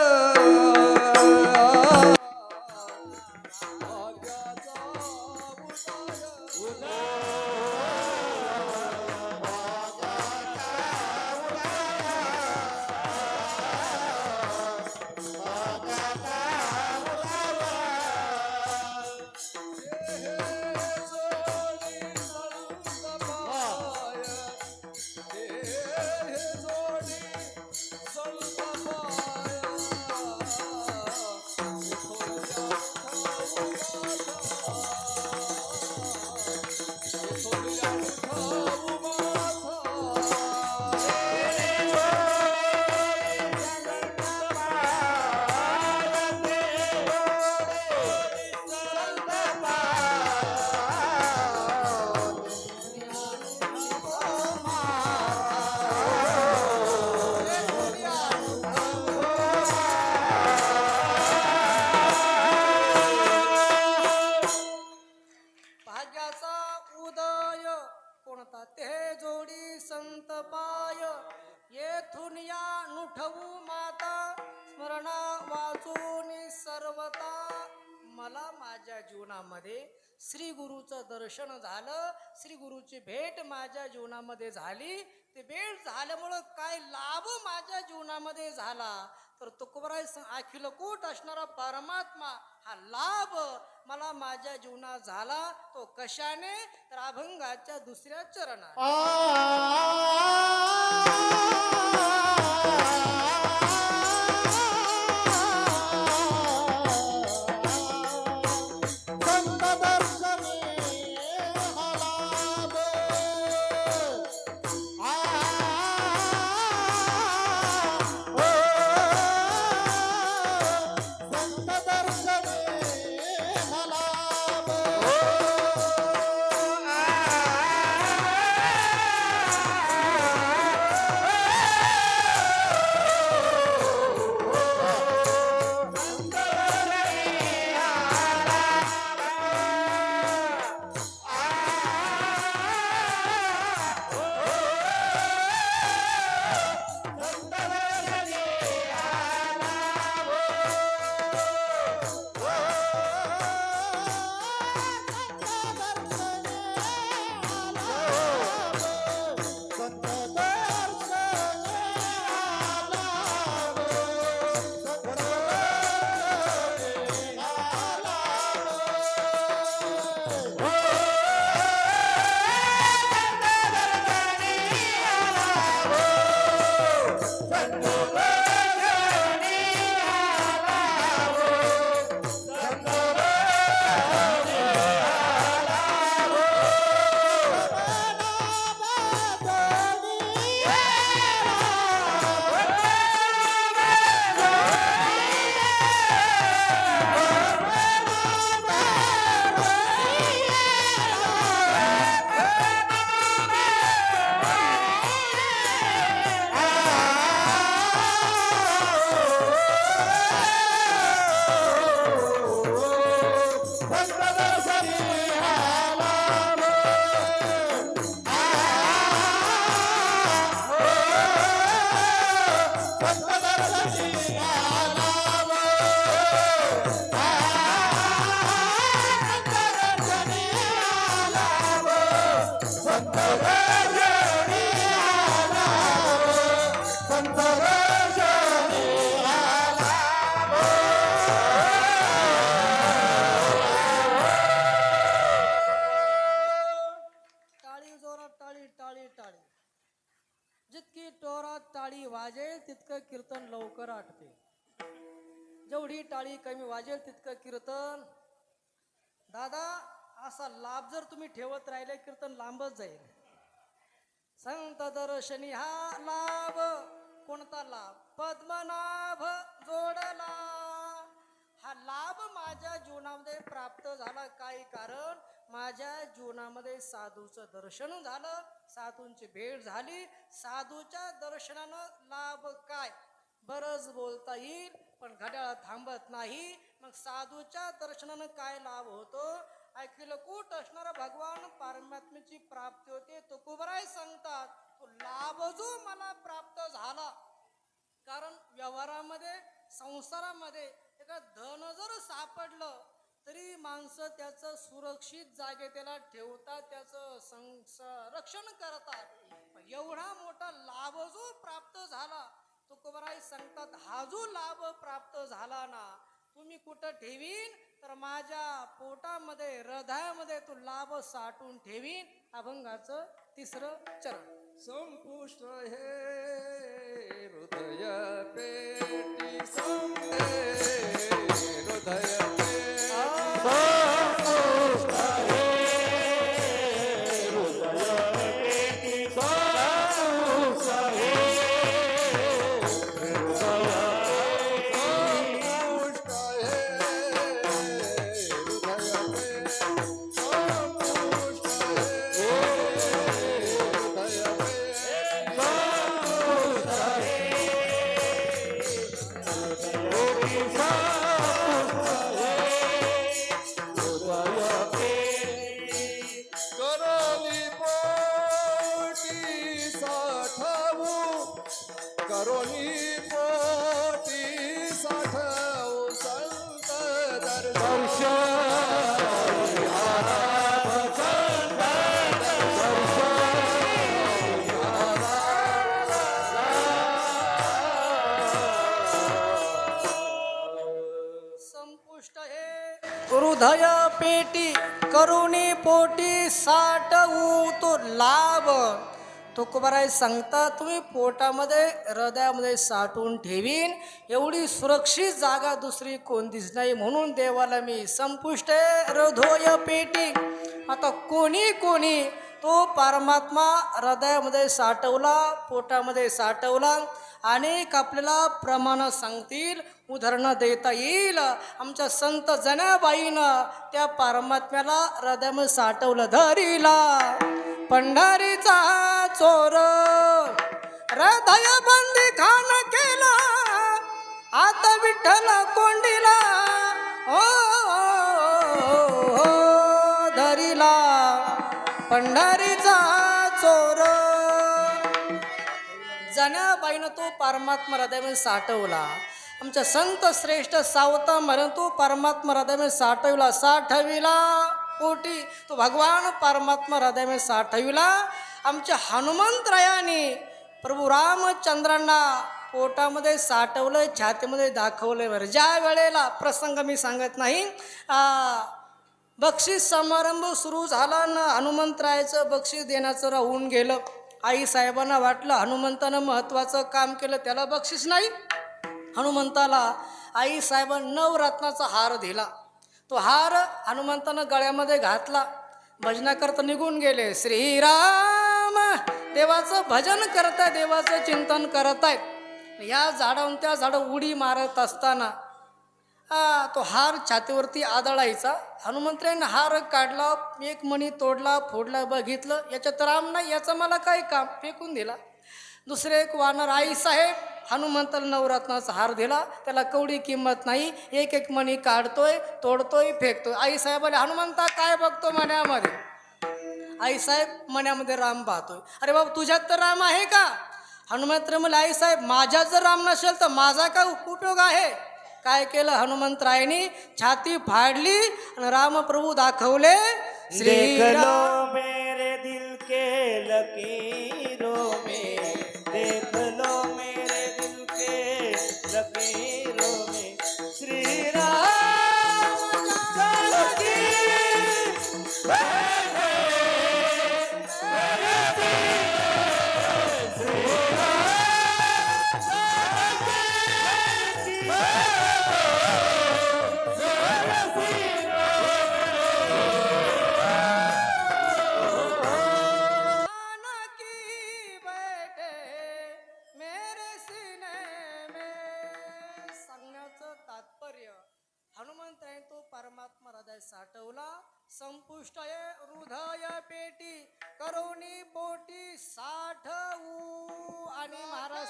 माझ्या जीवनामध्ये श्री गुरुचं दर्शन झालं, श्री गुरुची भेट माझ्या जीवनामध्ये झाली. ते भेट झाल्यामुळं काय लाभ माझ्या जीवनामध्ये झाला, तर तुकोबराय अखिल कोट असणारा परमात्मा हा लाभ मला माझ्या जीवनात झाला. तो कशाने, तर अभंगाच्या दुसऱ्या चरणात. संत दर्शनी हलाभ. संत दर्शनी हलाभ. टाळी जोरात, टाळी टाळी टाळी. जितकी जोरात टाळी वाजेल तितकं कीर्तन लवकर आटते. जेवढी टाळी कमी वाजेल तितकं कीर्तन. दादा, असा लाभ जर तुम्ही ठेवत राहिले कीर्तन लांबच जाईल. संत दर्शनी हा लाभ. कोणता लाभ? पद्मनाभ जोडला. हा लाभ माझ्या जीवनामध्ये प्राप्त झाला. काही कारण, माझ्या जीवनामध्ये साधूचं दर्शन झालं, साधूंची भेट झाली. साधूच्या दर्शनानं लाभ काय? बरंच बोलता येईल, पण घड्याळ थांबत नाही. मग साधूच्या दर्शनानं काय लाभ होतो? अखिल कूट असणारा भगवान परमात्म्याची प्राप्ती होते. तुकोबराय सांगतात, तो लाभ जो मला प्राप्त झाला, कारण व्यवहारामध्ये, संसारामध्ये एका धन जर सापडलं तरी माणसं त्याचं सुरक्षित जागे त्याला ठेवतात, त्याचं संरक्षण करतात. एवढा मोठा लाभ जो प्राप्त झाला, तुकोबराय सांगतात, हा जो लाभ प्राप्त झाला ना, तुम्ही कुठं ठेवीन, तर माझ्या पोटामध्ये, हृदयामध्ये तो लाभ साठवून ठेवीन. अभंगाचं तिसरं चरण. संपुष्ट हे हृदय पेटी संपे हृदय करोनी पोटी साठवू संत दर्शन संपुष्ट हे हृदय पेटी करुणी पोटी साठवू तो लाभ. तुकोबाराय सांगता तुम्ही पोटामध्ये हृदयामध्ये साठवून ठेवीन एवढी सुरक्षित जागा दुसरी कोणतीच नाही, म्हणून देवाला मी संपुष्ट हृदय पेटी. आता कोणी कोणी तो परमात्मा हृदयामध्ये साठवला, पोटामध्ये साठवला. अनेक आपल्याला प्रमाण सांगतील, उदाहरणं देता येईल. आमच्या संत जनाबाईनं त्या परमात्म्याला हृदयामध्ये साठवलं. धरीला पंढरीचा चोर हृदय बंदी खान केला, आता विठ्ठल कोंडीला हो धरीला पंढरीचा चोर. जनाबाईनं तो परमात्मा हृदयामध्ये साठवला. आमच्या संत श्रेष्ठ सावता म्हणून तो परमात्मा हृदयामध्ये साठवला. साठविला पोटी तो भगवान परमात्मा हृदयामध्ये साठविला. आमच्या हनुमंतरायाने प्रभू रामचंद्रांना पोटामध्ये साठवलं, छातीमध्ये दाखवलं. बरं, ज्या वेळेला प्रसंग मी सांगत नाही, बक्षीस समारंभ सुरू झाला ना, हनुमंतरायाचं बक्षीस देण्याचं राहून गेलं. आई साहेबांना वाटलं हनुमंतानं महत्त्वाचं काम केलं, त्याला बक्षीस नाही. हनुमंताला आई साहेबांना नवरत्नाचा हार दिला. तो हार हनुमंतानं गळ्यामध्ये घातला. भजनाकरता निघून गेले. श्रीराम देवाचं भजन करताय, देवाचं चिंतन करत आहेत. या झाडावरून त्या झाडं उडी मारत असताना तो हार छातीवरती आदळायचा. हनुमंतरायाने हार काढला, एक मणी तोडला, फोडला, बघितलं याच्यात राम नाही, याचं मला काय काम, फेकून दिला. दुसरे एक वानर आई साहेब हनुमंताला नवरत्नाचा हार दिला, त्याला कवडी किंमत नाही, एक एक मणी काढतोय, तोडतोय, फेकतोय. आई साहेबाला हनुमंता काय बघतो मण्यामध्ये? आई साहेब मण्यामध्ये राम पाहतोय. अरे बाबा तुझ्यात तर राम आहे का? हनुमंत म्हणले आई साहेब माझ्यात जर राम नसेल तर माझा काय उपयोग आहे? काय केलं हनुमंतरायाने? छाती फाडली आणि रामप्रभू दाखवले. देख लो मेरे दिल के लकीरों में, देख लो मेरे दिल के लकीरों में, श्री राम जानकी हनुमंतराय तो परमात्मा हृदय साठवला. संपुष्ट हृदय पेटी करुणी पोटी साठवू. आणि महाराज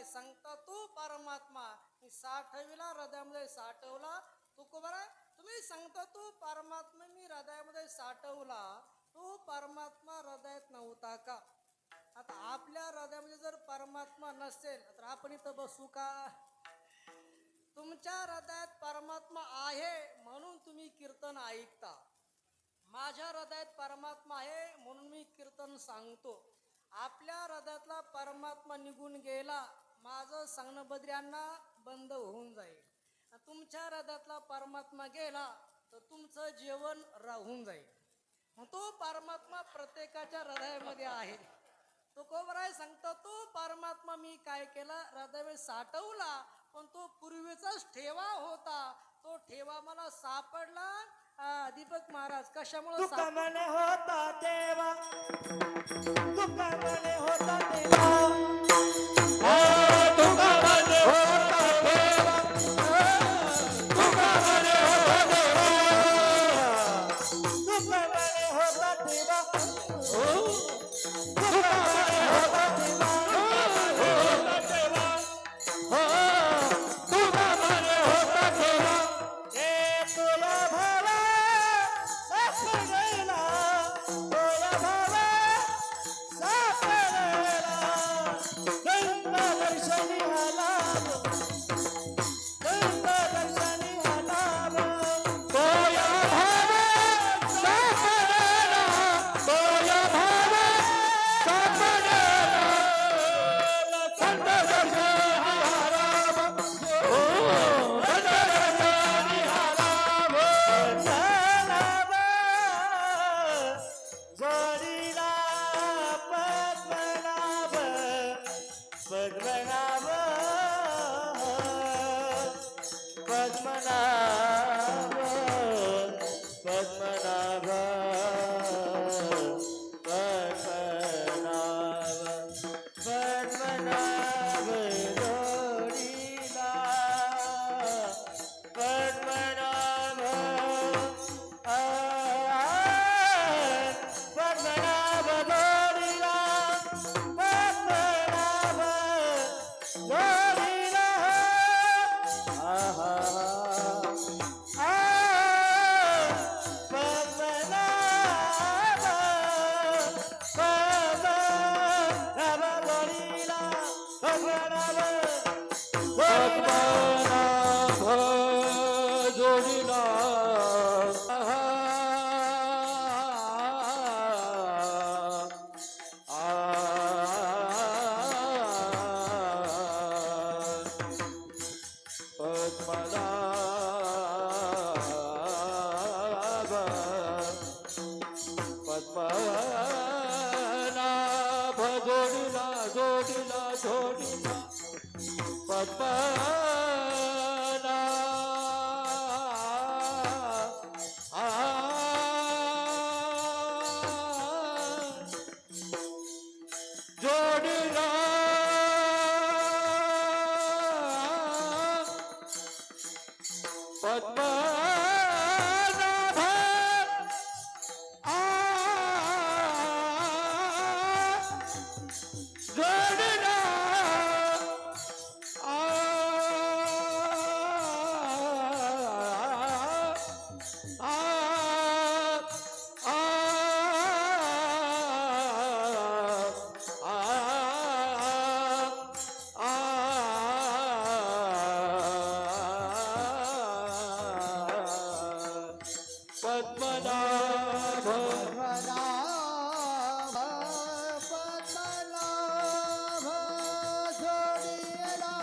सांगता तू परमात्मा मी साठविला हृदयामध्ये साठवला. तुकोबारा तुम्ही सांगता तू परमात्मा मी हृदयामध्ये साठवला, तो परमात्मा हृदयात नव्हता का? आता आपल्या हृदयामध्ये जर परमात्मा नसेल तर आपण इथं बसू का? तुमच्या हृदयात परमात्मा आहे म्हणून तुम्ही कीर्तन ऐकता. माझ्या हृदयात परमात्मा आहे म्हणून मी कीर्तन सांगतो. आपल्या हृदयातला परमात्मा निघून गेला, माझं सांगणं बद्र्यांना बंद होऊन जाईल. तुमच्या हृदयातला परमात्मा गेला तर तुमचं जेवण राहून जाईल. मग तो परमात्मा प्रत्येकाच्या हृदयामध्ये आहे. तो कोबराय सांगतो, तो परमात्मा मी काय केला, हृदय साठवला, पण तो पूर्वीचाच ठेवा होता. तो ठेवा मला सापडला. दीपक महाराज कशामुळे तुका मने होता तेव्हा, तुका मने होता तेव्हा, तुका मने होता तेव्हा, तुका मने होता तेव्हा, तुका मने होता तेव्हा, तुका मने होता तेव्हा, तुका मने होता तेव्हा, ए तुला भावा सापडेला, तुला भावा सापडेला, गंगा दर्शनी आला, गंगा दर्शनी आला, तोया भावा सापडेला, तोया भावा सापडेला, संत दर्शनी आला, संत दर्शनी आला, जोडीला पद्मनाभ, पद्मनाभ, पद्मनाभ, पद्मनाभ, पद्मनाभ, पद्मनाभ जोडीला पद्मनाभ, पद्मनाभ जोडीला, पद्मनाभ जोडीला, आहा, पद्मनाभ, पद्मनाभ जोडीला, पद्मनाभ, पद्मनाभ जोडीला, पद्मनाभ, पद्मनाभ जोडीला, जोडीला, जोडीला, जोडीला, पद्मनाभ, जोडीला, पद्मनाभ, पद्मनाभ, पद्मनाभ जोडीला,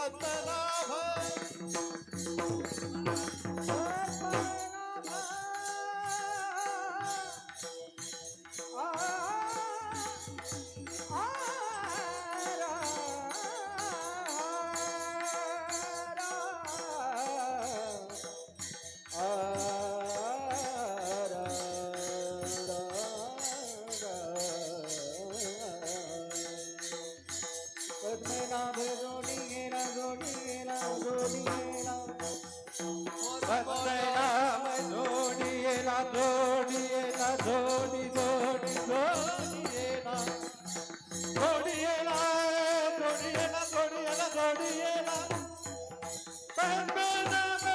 पद्मनाभ पद्मनाभ जोडी गेला जोडी गेला जोडी गेला पद्मनाभ जोडी गेला जोडी गेला जोडी जोडी जोडी गेला जोडी गेला जोडी गेला जोडी गेला जोडी गेला पद्मनाभ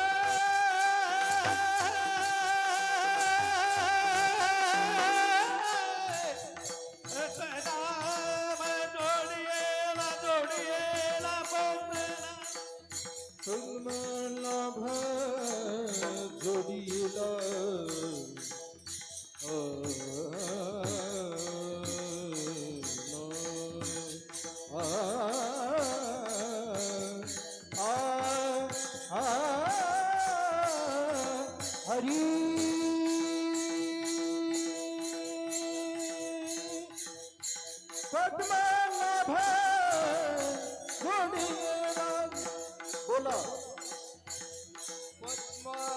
पद्मनाभ जोडीला हरी पद्मनाभ जोडीला बोला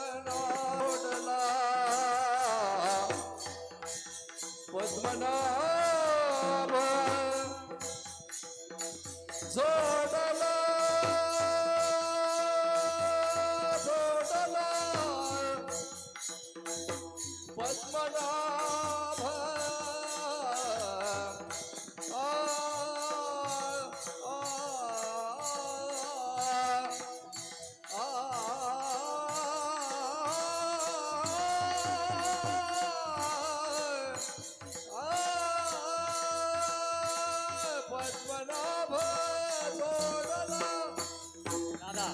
पद्मनाभोडला पद्मनाभ जोडला जोडला पद्मनाभ आ पद्मनाभ जोडला दादा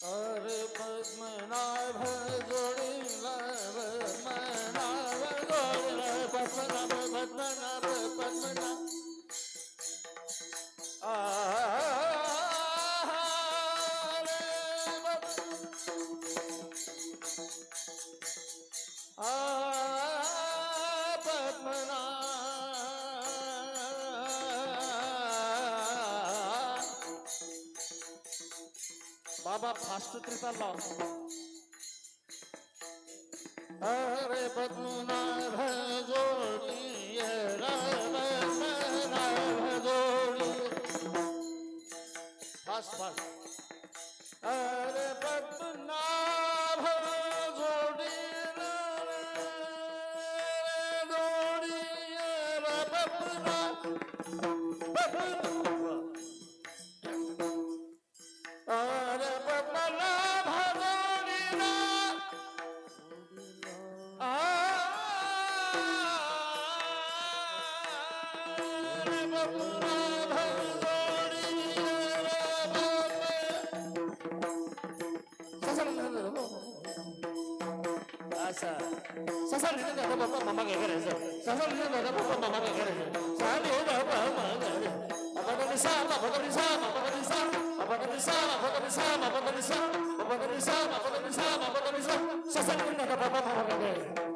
अरे पद्मनाभ जोडीला पद्मनाभ जोडीला पद्मनाभ पद्मनाभ पद्मनाभ बाबा फास्ट तरी चालला अरे पद्मनाभ जोडी पद्मनाभ जोडी फास्ट फास्ट अरे पद्मनाभ जोडी जोडी पद्मनाभ अरे पद्मनाभ जोडीला अरे पद्मनाभ जोडीला असा ससा लिहिलं दादा बाबा मामा काय करायचं ससा लिहिलं दादा बाबा मामा काय करायचं साले बाबा मामा अपगनिसा अपगनिसा अपगनिसा अपगनिसा अपगनिसा अपगनिसा अपगनिसा अपगनिसा अपगनिसा ससा लिहिलं दादा बाबा मामा काय करायचं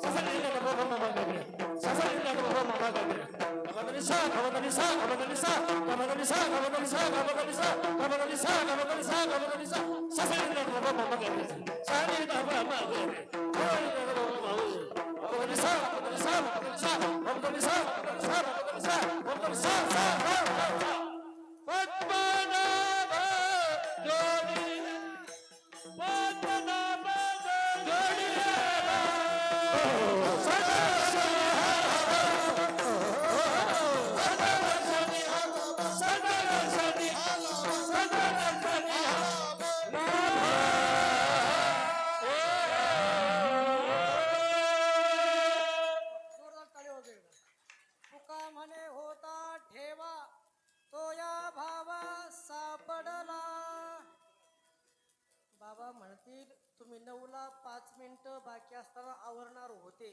जोरदार टाळी वाजवा एकदा. तुका म्हणे होता ठेवा तो या भावा सापडला. बाबा म्हणतील तुम्ही 9ला 5 मिनिटं बाकी असताना आवरणार होते.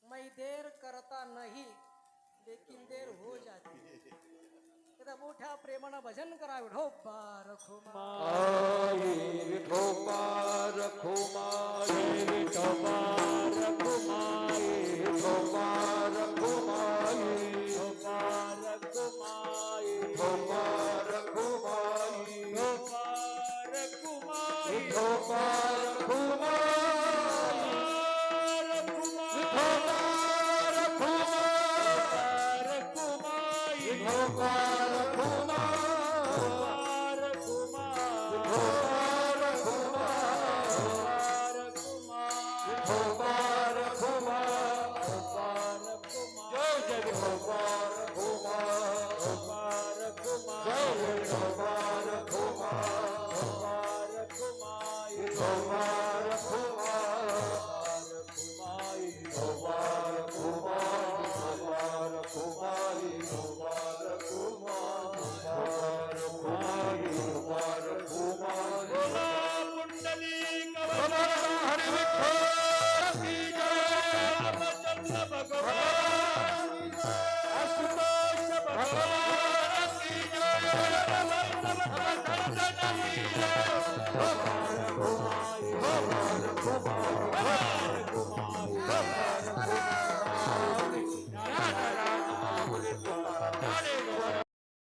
मै देर करता नाही लेकिन देर हो जाती. एकदा मोठ्या प्रेमानं भजन करा. हो बारखुमा Bye.